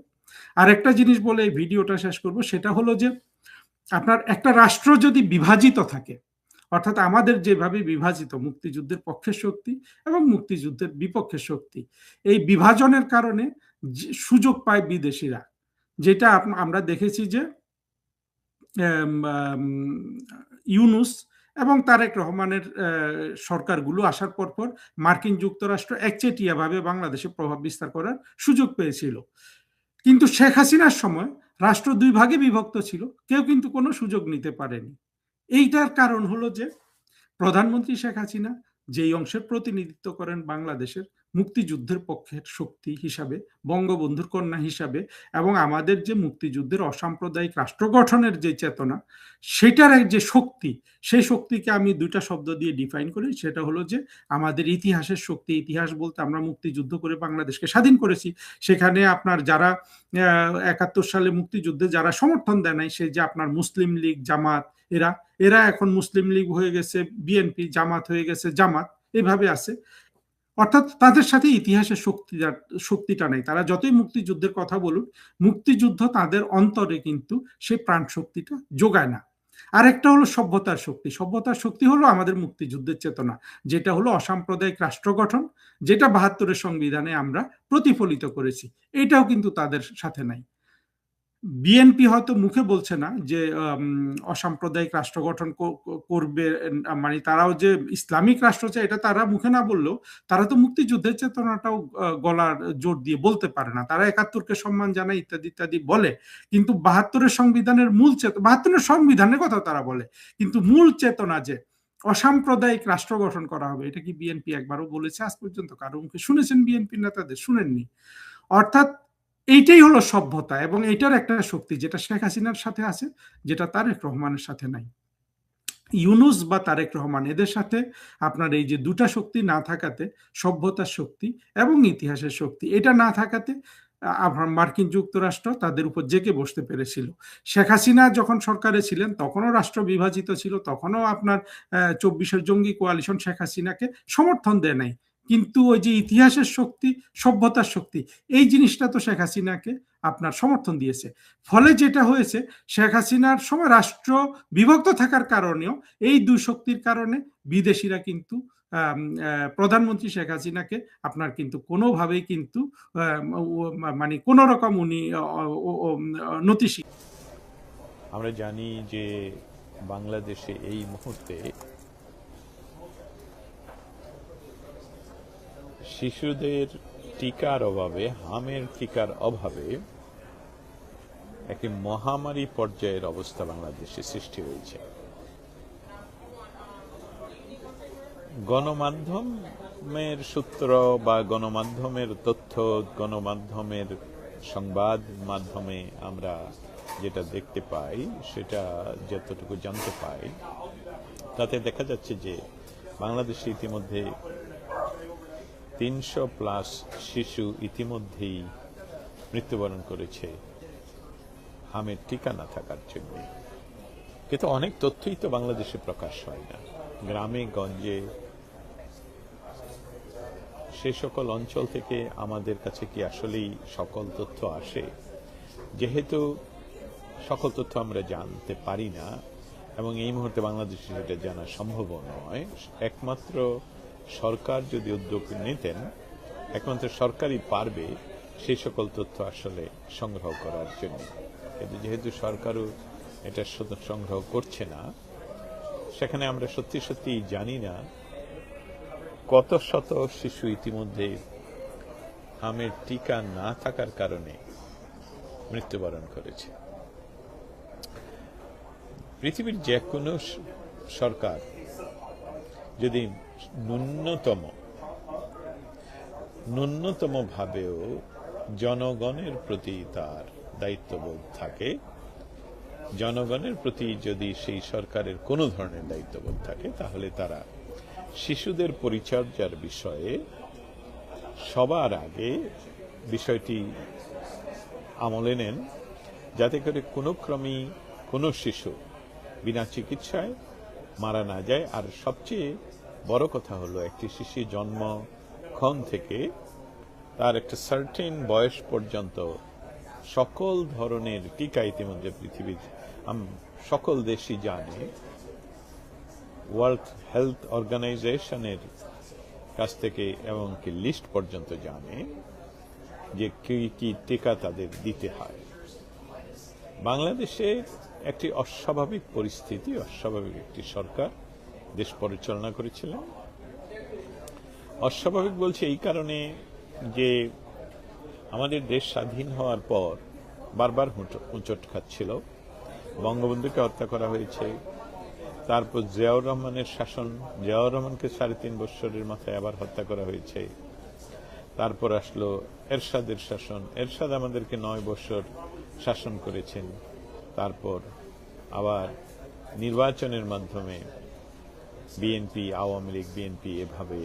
আর একটা জিনিস বলে এই ভিডিওটা শেষ করব, সেটা হলো যে আপনার একটা রাষ্ট্র যদি বিভাজিত থাকে, অর্থাৎ আমাদের যেভাবে বিভাজিত মুক্তিযুদ্ধের পক্ষের শক্তি এবং মুক্তিযুদ্ধের বিপক্ষের শক্তি, এই বিভাজনের কারণে সুযোগ পায় বিদেশিরা। যেটা আমরা দেখেছি যে ইউনুস এবং তারেক রহমানের সরকারগুলো আসার পর মার্কিন যুক্তরাষ্ট্র একচেটিয়াভাবে বাংলাদেশে প্রভাব বিস্তার করার সুযোগ পেয়েছিল। কিন্তু শেখ হাসিনার সময় রাষ্ট্র দুই ভাগে বিভক্ত ছিল, কেউ কিন্তু কোনো সুযোগ নিতে পারেনি। এইটার কারণ হলো যে প্রধানমন্ত্রী শেখ হাসিনা যেই অংশের প্রতিনিধিত্ব করেন বাংলাদেশের মুক্তিযুদ্ধের পক্ষের শক্তি হিসাবে, বঙ্গবন্ধুর কন্যা হিসাবে, এবং আমাদের যে মুক্তিযুদ্ধের অসাম্প্রদায়িক রাষ্ট্র গঠনের যে চেতনা, সেটার যে শক্তি, সেই শক্তিকে আমি দুইটা শব্দ দিয়ে ডিফাইন করি। সেটা হলো যে আমাদের ইতিহাসের শক্তি। ইতিহাস বলতে আমরা মুক্তিযুদ্ধ করে বাংলাদেশকে স্বাধীন করেছি। সেখানে আপনার যারা ৭১ সালে মুক্তিযুদ্ধে যারা সমর্থন দেয় নাই, সেই যে আপনার মুসলিম লীগ, জামাত, এরা এরা এখন মুসলিম লীগ হয়ে গেছে বিএনপি, জামাত হয়ে গেছে জামাত, এভাবে আছে। অর্থাৎ তাদের সাথে ইতিহাসের শক্তিটা নেই। তারা যতই মুক্তিযুদ্ধের কথা বলুক, মুক্তিযুদ্ধ তাদের অন্তরে কিন্তু সেই প্রাণ শক্তিটা যোগায় না। আরেকটা হলো সভ্যতার শক্তি। সভ্যতার শক্তি হলো আমাদের মুক্তিযুদ্ধের চেতনা, যেটা হলো অসাম্প্রদায়িক রাষ্ট্র গঠন, যেটা ৭২-এর সংবিধানে আমরা প্রতিফলিত করেছি। এটাও কিন্তু তাদের সাথে নাই। বিএনপি হয়তো মুখে বলছে না যে অসাম্প্রদায়িক রাষ্ট্র গঠন করবে, মানে তারাও যে ইসলামিক রাষ্ট্র চায় এটা তারা মুখে না বললেও তারা তো মুক্তিযুদ্ধের চেতনাটাও গলার জোর দিয়ে বলতে পারে না। তারা ৭১-কে সম্মান জানায় ইত্যাদি ইত্যাদি বলে, কিন্তু ৭২-এর সংবিধানের মূল চেতনা, ৭২-এর সংবিধানের কথা তারা বলে, কিন্তু মূল চেতনা যে অসাম্প্রদায়িক রাষ্ট্র গঠন করা হবে, এটা কি বিএনপি একবারও বলেছে আজ পর্যন্ত? কারো মুখে শুনেছেন বিএনপির নেতাদের? শুনেননি। অর্থাৎ এইটাই হলো সভ্যতা, এবং এইটার একটা শক্তি যেটা শেখ হাসিনার সাথে আছে, যেটা তারেক রহমানের সাথে নাই। ইউনুস বা তারেক রহমান, এদের সাথে আপনার এই যে দুটা শক্তি না থাকাতে, সভ্যতার শক্তি এবং ইতিহাসের শক্তি, এটা না থাকাতে মার্কিন যুক্তরাষ্ট্র তাদের উপর জেকে বসতে পেরেছিল। শেখ হাসিনা যখন সরকারে ছিলেন তখনও রাষ্ট্র বিভাজিত ছিল, তখনও আপনার ২৪-এর জঙ্গি কোয়ালিশন শেখ হাসিনাকে সমর্থন দেয় নাই। কিন্তু ওই যে ইতিহাসের শক্তি, সভ্যতার শক্তি, এই জিনিসটা তো শেখ হাসিনাকে আপনার সমর্থন দিয়েছে। ফলে যেটা হয়েছে, শেখ হাসিনার সময় রাষ্ট্র বিভক্ত থাকার কারণেও এই দুই শক্তির কারণে বিদেশিরা কিন্তু প্রধানমন্ত্রী শেখ হাসিনাকে আপনার কিন্তু কোনোভাবেই কিন্তু মানে কোন রকম উনি নতি। আমরা জানি যে বাংলাদেশে এই মুহূর্তে শিশুদের টিকার অভাবে, হামের টিকার অভাবে একটি মহামারী পর্যায়ের অবস্থা বাংলাদেশে সৃষ্টি হয়েছে। গণমাধ্যমের সূত্র বা গণমাধ্যমের তথ্য, গণমাধ্যমের সংবাদ মাধ্যমে আমরা যেটা দেখতে পাই, সেটা যতটুকু জানতে পাই, তাতে দেখা যাচ্ছে যে বাংলাদেশে ইতিমধ্যে ৩০০+ শিশু ইতিমধ্যেই মৃত্যুবরণ করেছে হামের টিকা না থাকার জন্য। কিন্তু অনেক তথ্যই তো বাংলাদেশে প্রকাশ হয় না। গ্রামে গঞ্জে সে সকল অঞ্চল থেকে আমাদের কাছে কি আসলেই সকল তথ্য আসে? যেহেতু সকল তথ্য আমরা জানতে পারি না, এবং এই মুহূর্তে বাংলাদেশে সেটা জানা সম্ভব নয়, একমাত্র সরকার যদি উদ্যোগ নিতেন, একমাত্র সরকারই পারবে সেই সকল তথ্য আসলে সংগ্রহ করার জন্য। কিন্তু যেহেতু সরকারও এটা সংগ্রহ করছে না, সেখানে আমরা সত্যি সত্যি জানি না কত শত শিশু ইতিমধ্যে হামের টিকা না থাকার কারণে মৃত্যুবরণ করেছে। পৃথিবীর যে কোনো সরকার যদি ন্যূনতম ভাবেও জনগণের প্রতি তার দায়িত্ববোধ থাকে, জনগণের প্রতি যদি সেই সরকারের কোনো ধরনের দায়িত্ববোধ থাকে, তাহলে তারা শিশুদের পরিচর্যার বিষয়ে সবার আগে বিষয়টি আমলে নেন, যাতে করে কোনো ক্রমেই কোনো শিশু বিনা চিকিৎসায় মারা না যায়। আর সবচেয়ে বড় কথা হলো, একটি শিশু জন্মক্ষণ থেকে তার একটা সার্টেন বয়স পর্যন্ত সকল ধরনের টিকা ইতিমধ্যে পৃথিবীর সকল দেশই জানে, ওয়ার্ল্ড হেলথ অর্গানাইজেশনের কাছ থেকে এমনকি লিস্ট পর্যন্ত জানে যে কি কি টিকা তাদের দিতে হয়। বাংলাদেশে একটি অস্বাভাবিক পরিস্থিতি, অস্বাভাবিক একটি সরকার দেশ পরিচালনা করেছিলেন। অস্বাভাবিক বলছে এই কারণে যে আমাদের দেশ স্বাধীন হওয়ার পর বারবার হোঁচট খাচ্ছিল। বঙ্গবন্ধুকে হত্যা করা হয়েছে, তারপর জিয়াউর রহমানের শাসন, জিয়াউর রহমানকে 3.5 বছরের মাথায় আবার হত্যা করা হয়েছে। তারপর আসলো এরশাদের শাসন, এরশাদ আমাদেরকে 9 বছর শাসন করেছেন। তারপর আবার নির্বাচনের মাধ্যমে বিএনপি, আওয়ামী লীগ, বিএনপি এভাবে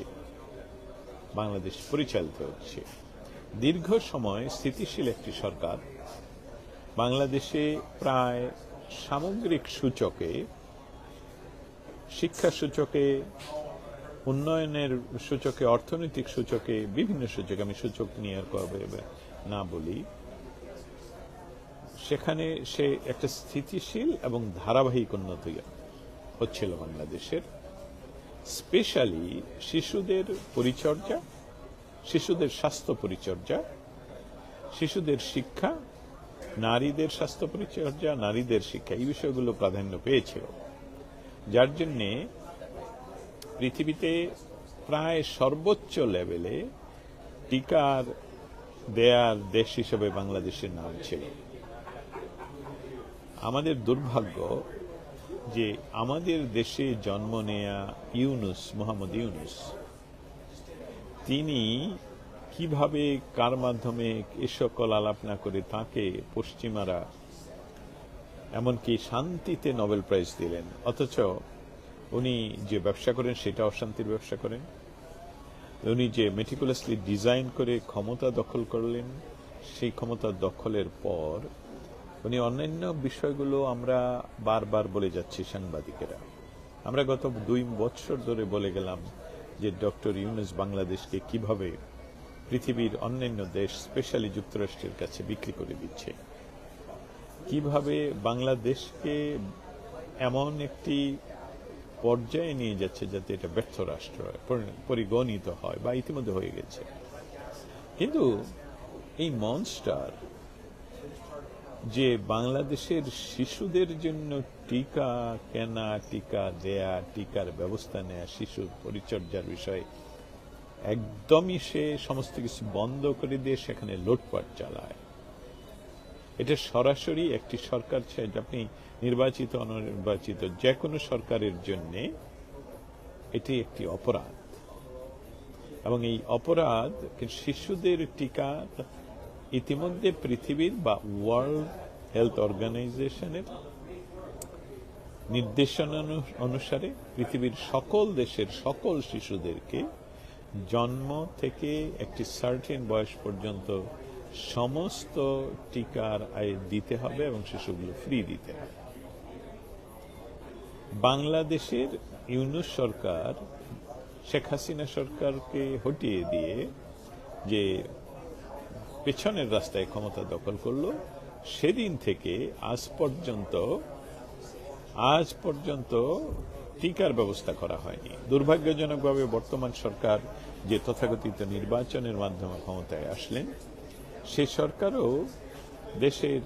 বাংলাদেশ পরিচালিত হচ্ছে। দীর্ঘ সময় স্থিতিশীল একটি সরকার বাংলাদেশে প্রায় সামগ্রিক সূচকে, শিক্ষা সূচকে, উন্নয়নের সূচকে, অর্থনৈতিক সূচকে, বিভিন্ন সূচকে, আমি সূচক নিয়ে আর না বলি, সেখানে সে একটা স্থিতিশীল এবং ধারাবাহিক উন্নতি হচ্ছিল বাংলাদেশের। স্পেশালি শিশুদের পরিচর্যা, শিশুদের স্বাস্থ্য পরিচর্যা, শিশুদের শিক্ষা, নারীদের স্বাস্থ্য পরিচর্যা, নারীদের শিক্ষা, এই বিষয়গুলো প্রাধান্য পেয়েছিল। যার জন্যে পৃথিবীতে প্রায় সর্বোচ্চ লেভেলে টিকার দেয়ার দেশ হিসেবে বাংলাদেশের নাম ছিল। আমাদের দুর্ভাগ্য যে আমাদের দেশে জন্ম নেয়া ইউনূস, মোহাম্মদ ইউনূস, তিনি কিভাবে, কার মাধ্যমে এ সকল আলাপ না করে তাকে পশ্চিমারা এমনকি শান্তিতে নোবেল প্রাইজ দিলেন, অথচ উনি যে ব্যবসা করেন সেটা অশান্তির ব্যবসা করেন। উনি যে মেটিকুলাসলি ডিজাইন করে ক্ষমতা দখল করলেন, সেই ক্ষমতা দখলের পর উনি অন্যান্য বিষয়গুলো আমরা বারবার বলে যাচ্ছি সাংবাদিকেরা। আমরা গত 2 বছর ধরে বলে গেলাম যে ডক্টর ইউনূস বাংলাদেশকে কিভাবে পৃথিবীর অন্যান্য দেশ, স্পেশালি যুক্তরাষ্ট্রের কাছে বিক্রি করে দিচ্ছে, কিভাবে বাংলাদেশকে এমন একটি পর্যায়ে নিয়ে যাচ্ছে যাতে এটা ব্যর্থ রাষ্ট্র পরিগণিত হয় বা ইতিমধ্যে হয়ে গেছে। কিন্তু এই মনস্টার যে বাংলাদেশের শিশুদের জন্য টিকা কেনা, টিকা দেয়া, টিকার ব্যবস্থা নেয়া, শিশুর পরিচর্যার বিষয়ে একদমই সে সমস্ত কিছু বন্ধ করে দিয়ে সেখানে লুটপাট চালায়। এটা সরাসরি একটি সরকার, আপনি নির্বাচিত অনির্বাচিত যে কোনো সরকারের জন্য এটি একটি অপরাধ। এবং এই অপরাধ শিশুদের টিকা ইতিমধ্যে পৃথিবীর বা ওয়ার্ল্ড হেলথ অর্গানাইজেশনের নির্দেশনা অনুসারে পৃথিবীর সকল দেশের সকল শিশুদেরকে জন্ম থেকে একটি সার্টেন বয়স পর্যন্ত সমস্ত টিকার আয় দিতে হবে এবং শিশুগুলো ফ্রি দিতে হবে। বাংলাদেশের ইউনূস সরকার শেখ হাসিনা সরকারকে হটিয়ে দিয়ে যে পেছনের রাস্তায় ক্ষমতা দখল করলো, সেদিন থেকে আজ পর্যন্ত টিকার ব্যবস্থা করা হয়নি। দুর্ভাগ্যজনকভাবে বর্তমান সরকার যে তথাকথিত নির্বাচনের মাধ্যমে ক্ষমতায় আসলেন, সে সরকারও দেশের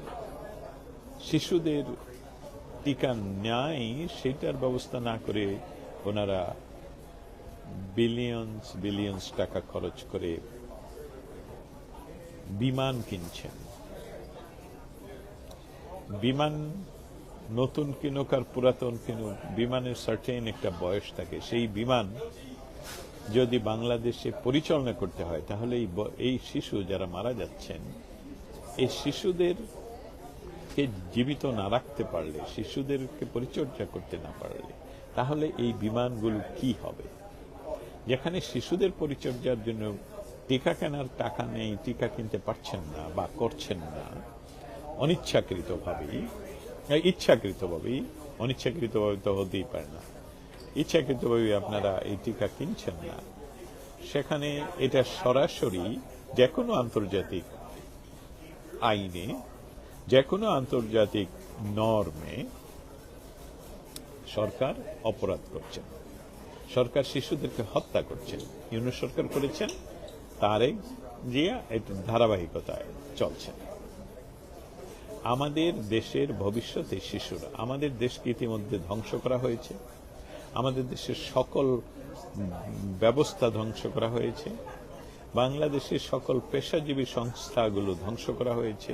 শিশুদের টিকা নেয় সেটার ব্যবস্থা না করে ওনারা বিলিয়ন্স টাকা খরচ করে বিমান কিনছেন। বিমান নতুন কিনুক আর পুরাতন কিনুক, বিমানের সার্টেন একটা বয়স থাকে। সেই বিমান যদি বাংলাদেশে পরিচালনা করতে হয়, তাহলে এই শিশু যারা মারা যাচ্ছেন, এই শিশুদেরকে জীবিত না রাখতে পারলে, শিশুদেরকে পরিচর্যা করতে না পারলে, তাহলে এই বিমানগুলো কি হবে? যেখানে শিশুদের পরিচর্যার জন্য টিকা কেনার টাকা নেই, টিকা কিনতে পারছেন না বা করছেন না, ইচ্ছাকৃতভাবেই, অনিচ্ছাকৃতভাবে তো হতেই পারে না, ইচ্ছাকৃতভাবে আপনারা এই টিকা কিনছেন না, সেখানে এটা সরাসরি যে কোনো আন্তর্জাতিক আইনে, যে কোনো আন্তর্জাতিক নর্মে সরকার অপরাধ করছেন। সরকার শিশুদেরকে হত্যা করছেন। ইউনূস সরকার করেছেন, তারেক জিয়া এটা ধারাবাহিকতায় চলছেন। আমাদের দেশের ভবিষ্যতে শিশুরা, আমাদের দেশকে ইতিমধ্যে ধ্বংস করা হয়েছে, আমাদের দেশের সকল ব্যবস্থা ধ্বংস করা হয়েছে, বাংলাদেশের সকল পেশাজীবী সংস্থাগুলো ধ্বংস করা হয়েছে,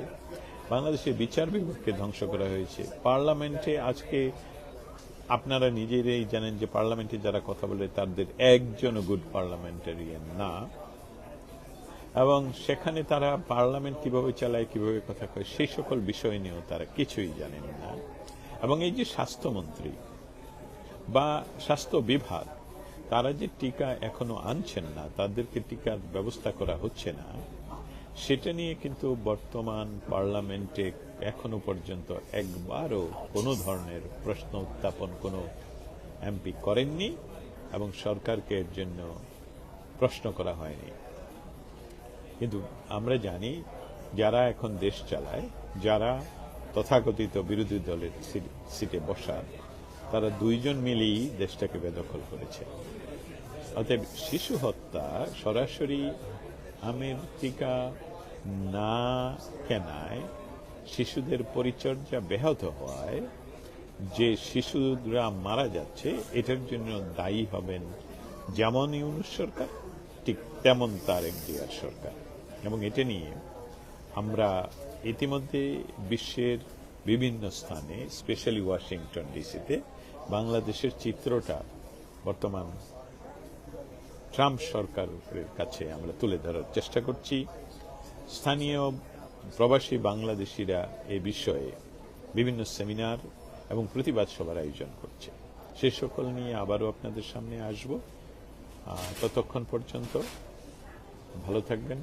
বাংলাদেশের বিচার বিভাগকে ধ্বংস করা হয়েছে। পার্লামেন্টে আজকে আপনারা নিজেরাই জানেন যে পার্লামেন্টে যারা কথা বলে তাদের একজনও গুড পার্লামেন্টারিয়ান না, এবং সেখানে তারা পার্লামেন্ট কিভাবে চালায়, কিভাবে কথা কয়, সেই সকল বিষয় নিয়েও তারা কিছুই জানেন না। এবং এই যে স্বাস্থ্যমন্ত্রী বা স্বাস্থ্য বিভাগ, তারা যে টিকা এখনো আনছেন না, তাদেরকে টিকার ব্যবস্থা করা হচ্ছে না, সেটা নিয়ে কিন্তু বর্তমান পার্লামেন্টে এখনো পর্যন্ত একবারও কোনো ধরনের প্রশ্ন উত্থাপন কোনো এমপি করেননি, এবং সরকারকে এর জন্য প্রশ্ন করা হয়নি। কিন্তু আমরা জানি যারা এখন দেশ চালায়, যারা তথাকথিত বিরোধী দলের সিটে বসার, তারা দুইজন মিলেই দেশটাকে বেদখল করেছে। অতএব শিশু হত্যা সরাসরি আমের টিকা না কেনায়, শিশুদের পরিচর্যা ব্যাহত হওয়ায় যে শিশুরা মারা যাচ্ছে, এটার জন্য দায়ী হবেন যেমন ইউনূস সরকার, ঠিক তেমন তারেক জিয়ার সরকার। এবং এটা নিয়ে আমরা ইতিমধ্যে বিশ্বের বিভিন্ন স্থানে, স্পেশালি ওয়াশিংটন ডিসিতে, বাংলাদেশের চিত্রটা বর্তমান ট্রাম্প সরকারের কাছে আমরা তুলে ধরার চেষ্টা করছি। স্থানীয় প্রবাসী বাংলাদেশিরা এ বিষয়ে বিভিন্ন সেমিনার এবং প্রতিবাদ সভার আয়োজন করছে। সেই সকল নিয়ে আবারও আপনাদের সামনে আসব। ততক্ষণ পর্যন্ত ভালো থাকবেন।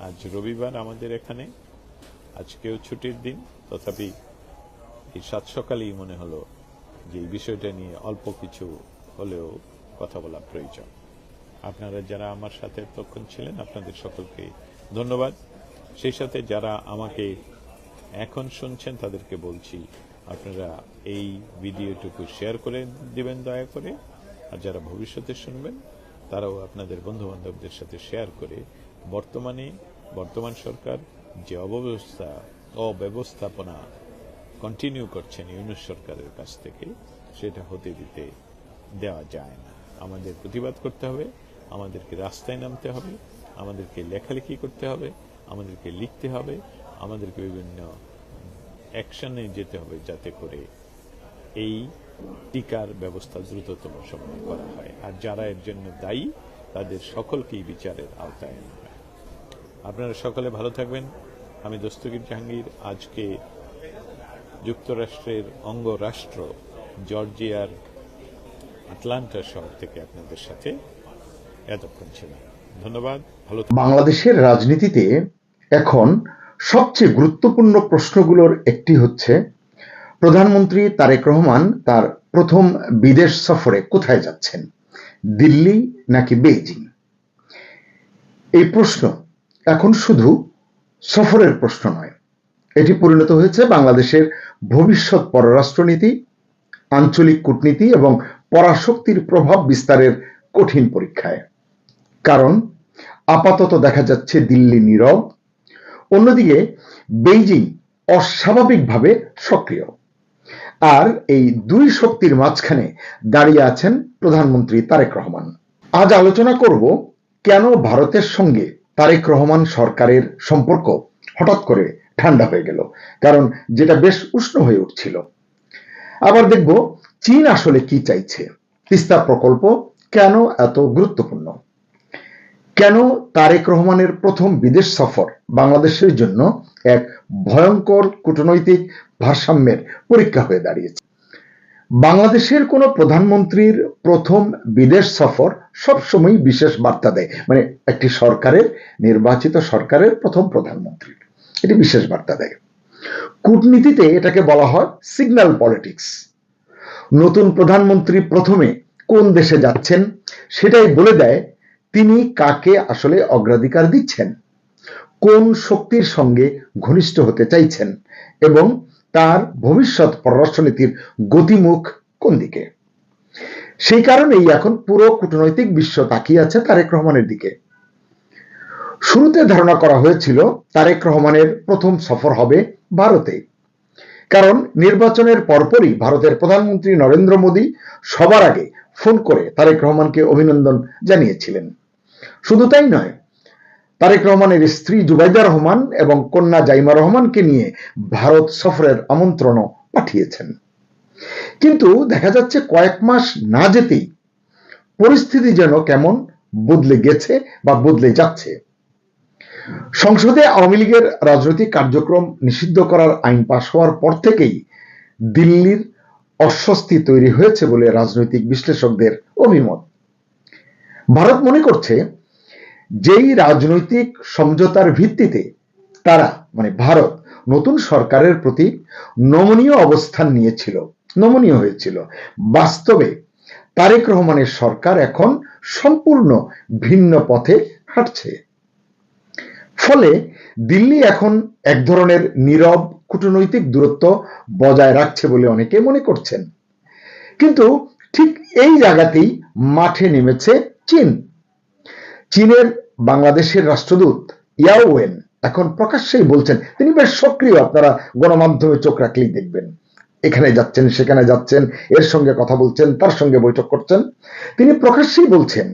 আজ রবিবার আমাদের এখানে, আজকেও ছুটির দিন, তথাপি এই সাত সকালেই মনে হলো যে এই বিষয়টা নিয়ে অল্প কিছু হলেও কথা বলা প্রয়োজন। আপনারা যারা আমার সাথে এতক্ষণ ছিলেন, আপনাদের সকলকে ধন্যবাদ। সেই সাথে যারা আমাকে এখন শুনছেন, তাদেরকে বলছি আপনারা এই ভিডিওটুকু শেয়ার করে দিবেন দয়া করে, আর যারা ভবিষ্যতে শুনবেন তারাও আপনাদের বন্ধু বান্ধবদের সাথে শেয়ার করে বর্তমান সরকার যে অব্যবস্থাপনা কন্টিনিউ করছেন ইউনূস সরকারের কাছ থেকে, সেটা হতে দিতে দেওয়া যায় না। আমাদের প্রতিবাদ করতে হবে, আমাদেরকে রাস্তায় নামতে হবে, আমাদেরকে লেখালেখি করতে হবে, আমাদেরকে লিখতে হবে, আমাদেরকে বিভিন্ন অ্যাকশনে যেতে হবে, যাতে করে এই টিকার ব্যবস্থা দ্রুততম সময়ে করা হয়। আর যারা এর জন্য দায়ী, তাদের সকলকেই বিচারের আওতায় আনা হয়। আপনারা সকলে ভালো থাকবেন। আমি দস্তগীর জাহাঙ্গীর আজকে যুক্তরাষ্ট্রের অঙ্গরাষ্ট্র জর্জিয়ার আটলান্টা শহর থেকে আপনাদের সাথে এতক্ষণ ছিলাম। ধন্যবাদ, ভালো থাকবেন। বাংলাদেশের রাজনীতিতে এখন সবচেয়ে গুরুত্বপূর্ণ প্রশ্নগুলোর একটি হচ্ছে, প্রধানমন্ত্রী তারেক রহমান তার প্রথম বিদেশ সফরে কোথায় যাচ্ছেন, দিল্লি নাকি বেইজিং? এই প্রশ্ন এখন শুধু সফরের প্রশ্ন নয়, এটি পরিণত হয়েছে বাংলাদেশের ভবিষ্যৎ পররাষ্ট্রনীতি, আঞ্চলিক কূটনীতি এবং পরাশক্তির প্রভাব বিস্তারের কঠিন পরীক্ষায়। কারণ আপাতত দেখা যাচ্ছে দিল্লি নীরব, অন্যদিকে বেইজিং অস্বাভাবিকভাবে সক্রিয়। আর এই দুই শক্তির মাঝখানে দাঁড়িয়ে আছেন প্রধানমন্ত্রী তারেক রহমান। আজ আলোচনা করব কেন ভারতের সঙ্গে তারেক রহমান সরকারের সম্পর্ক হঠাৎ করে ঠান্ডা হয়ে গেল, কারণ যেটা বেশ উষ্ণ হয়ে উঠছিল। আবার দেখব চীন আসলে কি চাইছে, তিস্তা প্রকল্প কেন এত গুরুত্বপূর্ণ, কেন তারেক রহমানের প্রথম বিদেশ সফর বাংলাদেশের জন্য এক ভয়ঙ্কর কূটনৈতিক ভারসাম্যের পরীক্ষা হয়ে দাঁড়িয়েছে। বাংলাদেশের কোনো প্রধানমন্ত্রীর প্রথম বিদেশ সফর সবসময় বিশেষ বার্তা দেয়, মানে একটি সরকারের, নির্বাচিত সরকারের প্রথম প্রধানমন্ত্রী, এটি বিশেষ বার্তা দেয়। কূটনীতিতে এটাকে বলা হয় সিগন্যাল পলিটিক্স। নতুন প্রধানমন্ত্রী প্রথমে কোন দেশে যাচ্ছেন সেটাই বলে দেয় তিনি কাকে আসলে অগ্রাধিকার দিচ্ছেন, কোন শক্তির সঙ্গে ঘনিষ্ঠ হতে চাইছেন এবং তার ভবিষ্যৎ পররাষ্ট্রনীতির গতিমুখ কোন দিকে। সেই কারণেই এখন পুরো কূটনৈতিক বিশ্ব তাকিয়ে আছে তারেক রহমানের দিকে। শুরুতে ধারণা করা হয়েছিল তারেক রহমানের প্রথম সফর হবে ভারতে, কারণ নির্বাচনের পরপরই ভারতের প্রধানমন্ত্রী নরেন্দ্র মোদী সবার আগে ফোন করে তারেক রহমানকে অভিনন্দন জানিয়েছিলেন। শুধু তাই নয়, তারেক রহমানের স্ত্রী জুবাইদা রহমান এবং কন্যা জাইমা রহমানকে নিয়ে ভারত সফরের আমন্ত্রণও পাঠিয়েছেন। কিন্তু দেখা যাচ্ছে কয়েক মাস না যেতেই পরিস্থিতি যেন কেমন বদলে গেছে বা বদলে যাচ্ছে। সংসদে আওয়ামী লীগের রাজনৈতিক কার্যক্রম নিষিদ্ধ করার আইন পাশ হওয়ার পর থেকেই দিল্লির অস্বস্তি তৈরি হয়েছে বলে রাজনৈতিক বিশ্লেষকদের অভিমত। ভারত মনে করছে যেই রাজনৈতিক সমঝোতার ভিত্তিতে তারা, মানে ভারত, নতুন সরকারের প্রতি নমনীয় অবস্থান নিয়েছিল, নমনীয় হয়েছিল, বাস্তবে তারেক রহমানের সরকার এখন সম্পূর্ণ ভিন্ন পথে হাঁটছে। ফলে দিল্লি এখন এক ধরনের নীরব কূটনৈতিক দূরত্ব বজায় রাখছে বলে অনেকে মনে করছেন। কিন্তু ঠিক এই জায়গাতেই মাঠে নেমেছে চীন। চীনের বাংলাদেশের রাষ্ট্রদূত ইয়াও ওয়েন এখন প্রকাশ্যেই বলছেন, তিনি বেশ সক্রিয়, আপনারা গণমাধ্যমে চোখ রাখলেই দেখবেন, এখানে যাচ্ছেন সেখানে যাচ্ছেন, এর সঙ্গে কথা বলছেন, তার সঙ্গে বৈঠক করছেন। তিনি প্রকাশ্যেই বলছেন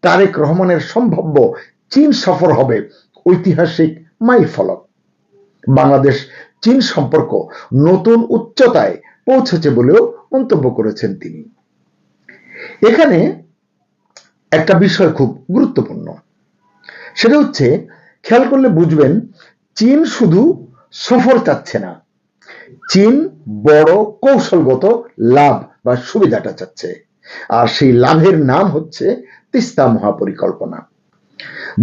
তারেক রহমানের সম্ভাব্য চীন সফর হবে ঐতিহাসিক মাইলফলক। বাংলাদেশ চীন সম্পর্ক নতুন উচ্চতায় পৌঁছেছে বলেও মন্তব্য করেছেন তিনি। এখানে একটা বিষয় খুব গুরুত্বপূর্ণ, সেটা হচ্ছে খেয়াল করলে বুঝবেন চীন শুধু সফর চাচ্ছে না, চীন বড় কৌশলগত লাভ বা সুবিধাটা চাচ্ছে, আর সেই লাভের নাম হচ্ছে তিস্তা মহাপরিকল্পনা।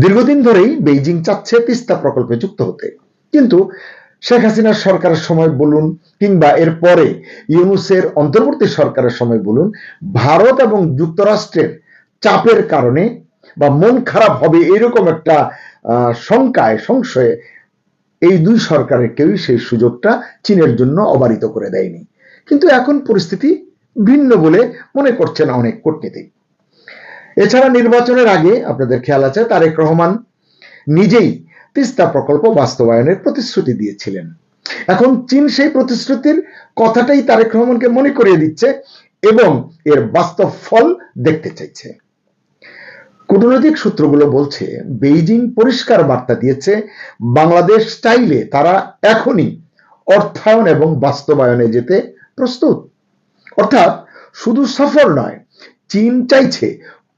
দীর্ঘদিন ধরেই বেইজিং চাচ্ছে তিস্তা প্রকল্পে যুক্ত হতে, কিন্তু শেখ হাসিনার সরকারের সময় বলুন কিংবা এর পরে ইউনূসের অন্তর্বর্তী সরকারের সময় বলুন, ভারত এবং যুক্তরাষ্ট্রের চাপের কারণে বা মন খারাপ হবে এরকম একটা শঙ্কায়, সংশয়ে এই দুই সরকারের কেউই সেই সুযোগটা চীনের জন্য অবারিত করে দেয়নি। কিন্তু এখন পরিস্থিতি ভিন্ন বলে মনে করছেন অনেক কূটনীতিক। এছাড়া নির্বাচনের আগে আপনাদের খেয়াল আছে তারেক রহমান নিজেই তিস্তা প্রকল্প বাস্তবায়নের প্রতিশ্রুতি দিয়েছিলেন। এখন চীন সেই প্রতিশ্রুতির কথাটাই তারেক রহমানকে মনে করিয়ে দিচ্ছে এবং এর বাস্তব ফল দেখতে চাইছে। কূটনৈতিক সূত্রগুলো বলছে বেইজিং পরিষ্কার বার্তা দিয়েছে বাংলাদেশ চাইলে তারা এখনই অর্থায়ন এবং বাস্তবায়নে যেতে প্রস্তুত। অর্থাৎ শুধু সফর নয়, চীন চাইছে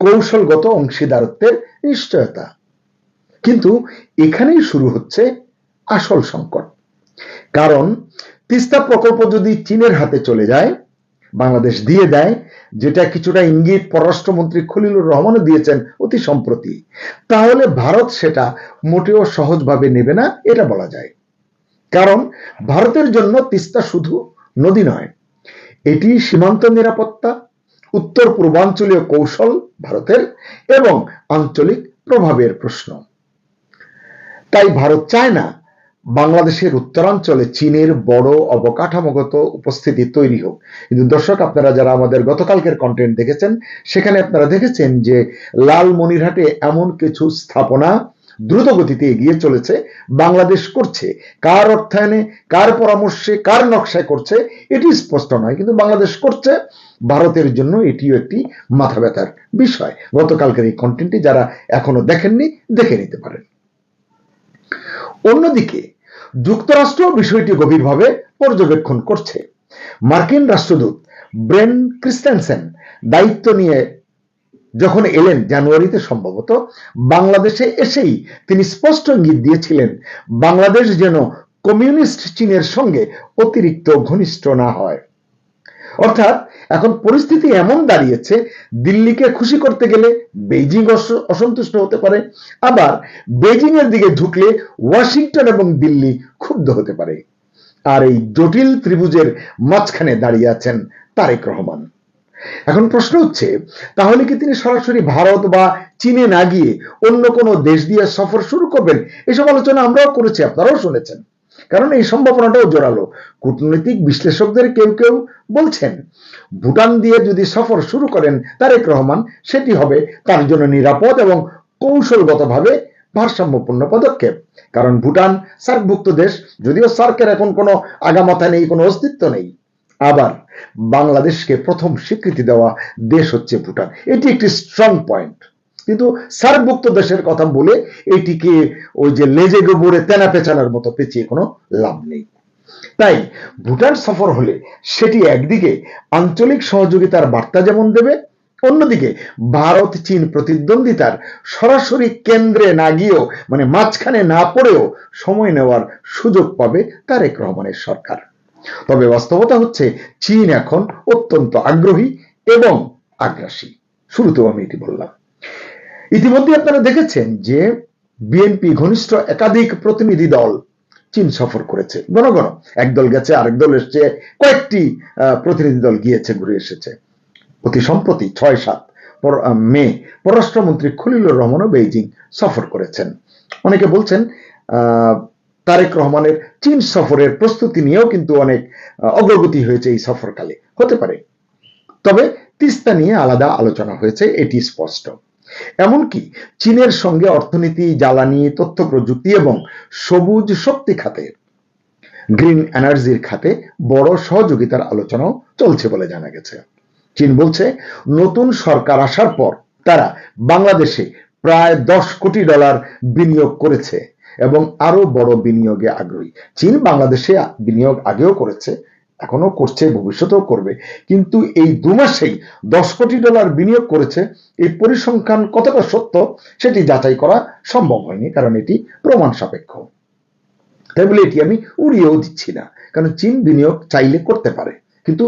কৌশলগত অংশীদারত্বের নিশ্চয়তা। কিন্তু এখানেই শুরু হচ্ছে আসল সংকট, কারণ তিস্তা প্রকল্প যদি চীনের হাতে চলে যায়, বাংলাদেশ দিয়ে দেয়, যেটা কিছুটা ইঙ্গিত পররাষ্ট্রমন্ত্রী খলিলুর রহমানও দিয়েছেন অতি সম্প্রতি, তাহলে ভারত সেটা মোটেও সহজভাবে নেবে না এটা বলা যায়। কারণ ভারতের জন্য তিস্তা শুধু নদী নয়, এটি সীমান্ত নিরাপত্তা, উত্তর পূর্বাঞ্চলীয় কৌশল ভারতের এবং আঞ্চলিক প্রভাবের প্রশ্ন। তাই ভারত চায় না বাংলাদেশের উত্তরাঞ্চলে চীনের বড় অবকাঠামোগত উপস্থিতি তৈরি হোক। কিন্তু দর্শক, আপনারা যারা আমাদের গতকালকের কন্টেন্ট দেখেছেন, সেখানে আপনারা দেখেছেন যে লালমনিরহাটে এমন কিছু স্থাপনা দ্রুত গতিতে এগিয়ে চলেছে, বাংলাদেশ করছে। কার অর্থায়নে, কার পরামর্শে, কার নকশায় করছে এটি স্পষ্ট নয়, কিন্তু বাংলাদেশ করছে। ভারতের জন্য এটিও একটি মাথা ব্যথার বিষয়। গতকালকের এই কন্টেন্টটি যারা এখনো দেখেননি, দেখে নিতে পারেন। অন্যদিকে যুক্তরাষ্ট্র বিষয়টি গভীরভাবে পর্যবেক্ষণ করছে। মার্কিন রাষ্ট্রদূত ব্রেন ক্রিস্টেনসেন দায়িত্ব নিয়ে যখন এলেন জানুয়ারিতে, সম্ভবত বাংলাদেশে এসেই তিনি স্পষ্ট ইঙ্গিত দিয়েছিলেন বাংলাদেশ যেন কমিউনিস্ট চীনের সঙ্গে অতিরিক্ত ঘনিষ্ঠ না হয়। অর্থাৎ এখন পরিস্থিতি এমন দাঁড়িয়েছে, দিল্লিকে খুশি করতে গেলে বেইজিং অসন্তুষ্ট হতে পারে, আবার বেইজিং এর দিকে ঝুঁকলে ওয়াশিংটন এবং দিল্লি ক্ষুব্ধ হতে পারে। আর এই জটিল ত্রিভুজের মাঝখানে দাঁড়িয়ে আছেন তারেক রহমান। এখন প্রশ্ন হচ্ছে, তাহলে কি তিনি সরাসরি ভারত বা চীনে না গিয়ে অন্য কোনো দেশ দিয়ে সফর শুরু করবেন? এসব আলোচনা আমরাও করেছি, আপনারাও শুনেছেন, কারণ এই সম্ভাবনাটাও জোরালো। কূটনৈতিক বিশ্লেষকদের কেউ কেউ বলছেন ভুটান দিয়ে যদি সফর শুরু করেন তারেক রহমান, সেটি হবে তার জন্য নিরাপদ এবং কৌশলগতভাবে ভারসাম্যপূর্ণ পদক্ষেপ। কারণ ভুটান সার্কভুক্ত দেশ, যদিও সার্কের এখন কোনো আগামাথা নেই, কোনো অস্তিত্ব নেই। আবার বাংলাদেশকে প্রথম স্বীকৃতি দেওয়া দেশ হচ্ছে ভুটান, এটি একটি স্ট্রং পয়েন্ট। কিন্তু সার্কভুক্ত দেশের কথা বলে এটিকে ওই যে লেজে গোবরে তেনা পেঁচানোর মতো পেঁচিয়ে কোনো লাভ নেই। তাই ভুটান সফর হলে সেটি একদিকে আঞ্চলিক সহযোগিতার বার্তা যেমন দেবে, অন্যদিকে ভারত চীন প্রতিদ্বন্দ্বিতার সরাসরি কেন্দ্রে না গিয়েও, মানে মাঝখানে না পড়েও সময় নেওয়ার সুযোগ পাবে তারেক রহমানের সরকার। তবে বাস্তবতা হচ্ছে চীন এখন অত্যন্ত আগ্রহী এবং আগ্রাসী। শুরুতেও আমি এটি বললাম। ইতিমধ্যে আপনারা দেখেছেন যে বিএনপি ঘনিষ্ঠ একাধিক প্রতিনিধি দল চীন সফর করেছে। ঘন ঘন এক দল গেছে, আরেক দল এসছে, কয়েকটি প্রতিনিধি দল গিয়েছে, ঘুরে এসেছে। অতি সম্প্রতি 6-7 মে পররাষ্ট্রমন্ত্রী খলিলুর রহমানও বেইজিং সফর করেছেন। অনেকে বলছেন তারেক রহমানের চীন সফরের প্রস্তুতি নিয়েও কিন্তু অনেক অগ্রগতি হয়েছে এই সফরকালে, হতে পারে। তবে তিস্তা নিয়ে আলাদা আলোচনা হয়েছে, এটি স্পষ্ট। এমনকি চীনের সঙ্গে অর্থনীতি, জ্বালানি, তথ্য প্রযুক্তি এবং সবুজ শক্তি খাতে, গ্রিন এনার্জির খাতে বড় সহযোগিতার আলোচনাও চলছে বলে জানা গেছে। চীন বলছে নতুন সরকার আসার পর তারা বাংলাদেশে প্রায় $10 কোটি বিনিয়োগ করেছে এবং আরো বড় বিনিয়োগে আগ্রহী। চীন বাংলাদেশে বিনিয়োগ আগেও করেছে, এখনো করছে, ভবিষ্যতেও করবে। কিন্তু এই 2 মাসেই $10 কোটি বিনিয়োগ করেছে, এই পরিসংখ্যান কতটা সত্য সেটি যাচাই করা সম্ভব হয়নি, কারণ এটি প্রমাণ সাপেক্ষ। তাই বলে এটি আমি উড়িয়েও দিচ্ছি না, কারণ চীন বিনিয়োগ চাইলে করতে পারে, কিন্তু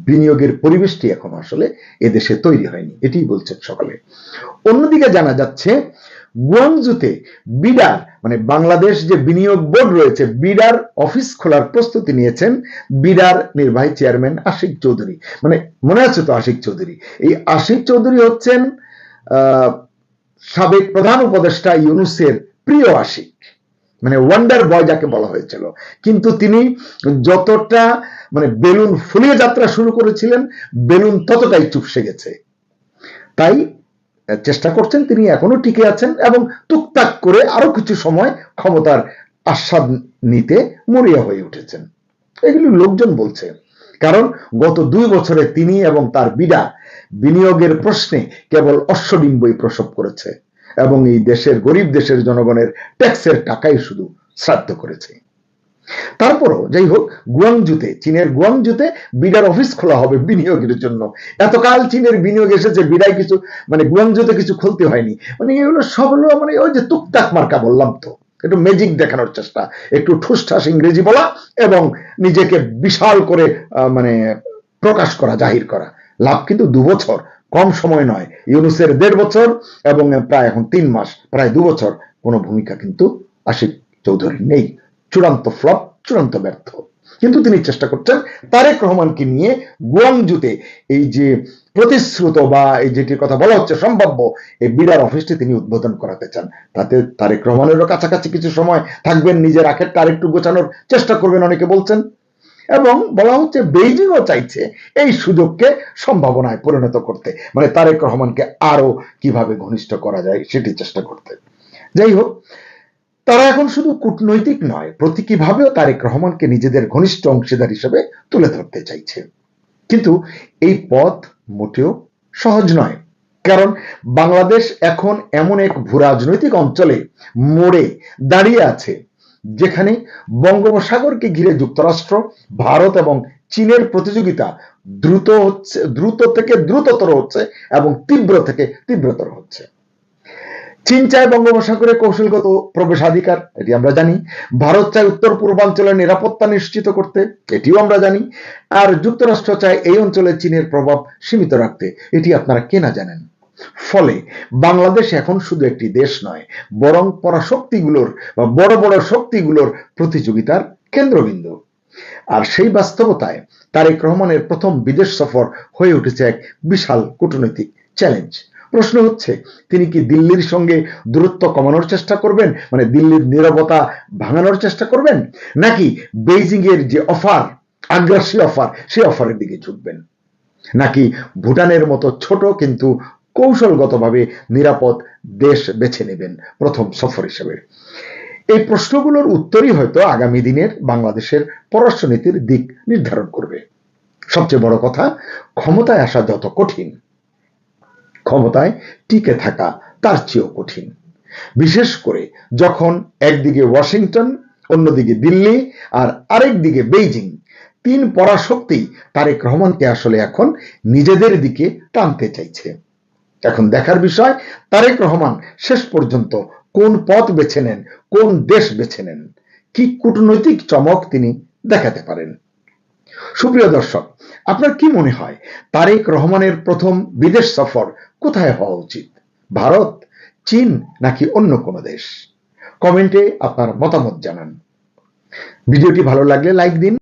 বিনিয়োগের পরিবেশটি এখন আসলে এদেশে তৈরি হয়নি, এটি বলছেন সকালে। অন্যদিকে জানা যাচ্ছে গুয়াংজুতে বিডার, মানে বাংলাদেশ যে বিনিয়োগ বোর্ড রয়েছে, বিডার অফিস খোলার প্রস্তুতি নিয়েছেন বিডার নির্বাহী চেয়ারম্যান আশিক চৌধুরী। মানে মনে আছে তো আশিক চৌধুরী? এই আশিক চৌধুরী হচ্ছেন সাবেক প্রধান উপদেষ্টা ইউনূসের প্রিয় আশিক, মানে ওয়ান্ডার বয় যাকে বলা হয়েছিল। কিন্তু তিনি যতটা মানে বেলুন ফুলিয়ে যাত্রা শুরু করেছিলেন, বেলুন ততটাই চুপসে গেছে। তাই চেষ্টা করছেন, তিনি এখনো টিকে আছেন এবং টুকটাক করে আরো কিছু সময় ক্ষমতার আস্বাদ নিতে মরিয়া হয়ে উঠেছেন, এগুলি লোকজন বলছে। কারণ গত 2 বছরে তিনি এবং তার বিডা বিনিয়োগের প্রশ্নে কেবল অশ্বডিম্বই প্রসব করেছে এবং এই দেশের গরিব দেশের জনগণের ট্যাক্সের টাকাই শুধু শ্রাদ্ধ করেছে। তারপরও যাই হোক, গুয়াংজুতে, চীনের গুয়াংজুতে বিডার অফিস খোলা হবে বিনিয়োগের জন্য। এতকাল চীনের বিনিয়োগ এসেছে, বিডায় কিছু মানে গুয়াংজুতে কিছু খুলতে হয়নি। মানে এগুলো সব হলো মানে ওই যে টুকটাক মার্কা, বললাম তো, একটু ম্যাজিক দেখানোর চেষ্টা, একটু ঠুসঠাস ইংরেজি বলা এবং নিজেকে বিশাল করে মানে প্রকাশ করা, জাহির করা। লাভ কিন্তু 2 বছর, কম সময় নয়। ইউনূসের 1.5 বছর এবং প্রায় এখন 3 মাস, প্রায় 2 বছর কোনো ভূমিকা কিন্তু আশিক চৌধুরী নেই। চূড়ান্ত ফ্লপ, চূড়ান্ত ব্যর্থ। কিন্তু তিনি চেষ্টা করছেন তারেক রহমানকে নিয়ে গুয়াংজুতে এই যে প্রতিশ্রুত বা এই যেটির কথা বলা হচ্ছে সম্ভাব্য এই বিডার অফিসটি তিনি উদ্বোধন করাতে চান। তাতে তারেক রহমানেরও কাছাকাছি কিছু সময় থাকবেন, নিজের আখেরটা আরেকটু গোছানোর চেষ্টা করবেন অনেকে বলছেন। এবং বলা হচ্ছে বেইজিংও চাইছে এই সুযোগকে সম্ভাবনায় পরিণত করতে, মানে তারেক রহমানকে আরো কিভাবে ঘনিষ্ঠ করা যায় সেটি চেষ্টা করতে। যাই হোক, তারা এখন শুধু কূটনৈতিক নয়, প্রতীকীভাবেও তারেক রহমানকে নিজেদের ঘনিষ্ঠ অংশীদার হিসেবে তুলে ধরতে চাইছে। কিন্তু এই পথ মোটেও সহজ নয়, কারণ বাংলাদেশ এখন এমন এক ভূরাজনৈতিক অঞ্চলে মোড়ে দাঁড়িয়ে আছে যেখানে বঙ্গোপসাগরকে ঘিরে যুক্তরাষ্ট্র, ভারত এবং চীনের প্রতিযোগিতা দ্রুত থেকে দ্রুততর হচ্ছে এবং তীব্র থেকে তীব্রতর হচ্ছে। চীন চায় বঙ্গোপসাগরে কৌশলগত প্রবেশাধিকার, এটি আমরা জানি। ভারত চায় উত্তর পূর্বাঞ্চলের নিরাপত্তা নিশ্চিত করতে, এটিও আমরা জানি। আর যুক্তরাষ্ট্র চায় এই অঞ্চলে চীনের প্রভাব সীমিত রাখতে, এটি আপনারা কে না জানেন। ফলে বাংলাদেশ এখন শুধু একটি দেশ নয়, বরং পরাশক্তিগুলোর বা বড় বড় শক্তিগুলোর প্রতিযোগিতার কেন্দ্রবিন্দু। আর সেই বাস্তবতায় তারেক রহমানের প্রথম বিদেশ সফর হয়ে উঠেছে এক বিশাল কূটনৈতিক চ্যালেঞ্জ। প্রশ্ন হচ্ছে, তিনি কি দিল্লির সঙ্গে দূরত্ব কমানোর চেষ্টা করবেন, মানে দিল্লির নীরবতা ভাঙানোর চেষ্টা করবেন, নাকি বেইজিং এর যে অফার, আগ্রাসী অফার, সেই অফারের দিকে ঝুঁকবেন, নাকি ভুটানের মতো ছোট কিন্তু কৌশলগতভাবে নিরাপদ দেশ বেছে নেবেন প্রথম সফর হিসেবে? এই প্রশ্নগুলোর উত্তরই হয়তো আগামী দিনের বাংলাদেশের পররাষ্ট্রনীতির দিক নির্ধারণ করবে। সবচেয়ে বড় কথা, ক্ষমতায় আসা যত কঠিন, ক্ষমতায় টিকে থাকা তার চেয়েও কঠিন। বিশেষ করে যখন একদিকে ওয়াশিংটন, অন্যদিকে দিল্লি আর আরেকদিকে বেইজিং, তিন পরাশক্তি তারেক রহমানকে আসলে এখন নিজেদের দিকে টানতে চাইছে। এখন দেখার বিষয়, তারেক রহমান শেষ পর্যন্ত কোন পথ বেছে নেন, কোন দেশ বেছে নেন, কি কূটনৈতিক চমক তিনি দেখাতে পারেন। সুপ্রিয় দর্শক, আপনার কি মনে হয় তারেক রহমানের প্রথম বিদেশ সফর কোথায় হওয়া উচিত? ভারত, চীন নাকি অন্য কোনো দেশ? কমেন্টে আপনার মতামত জানান। ভিডিওটি ভালো লাগলে লাইক দিন।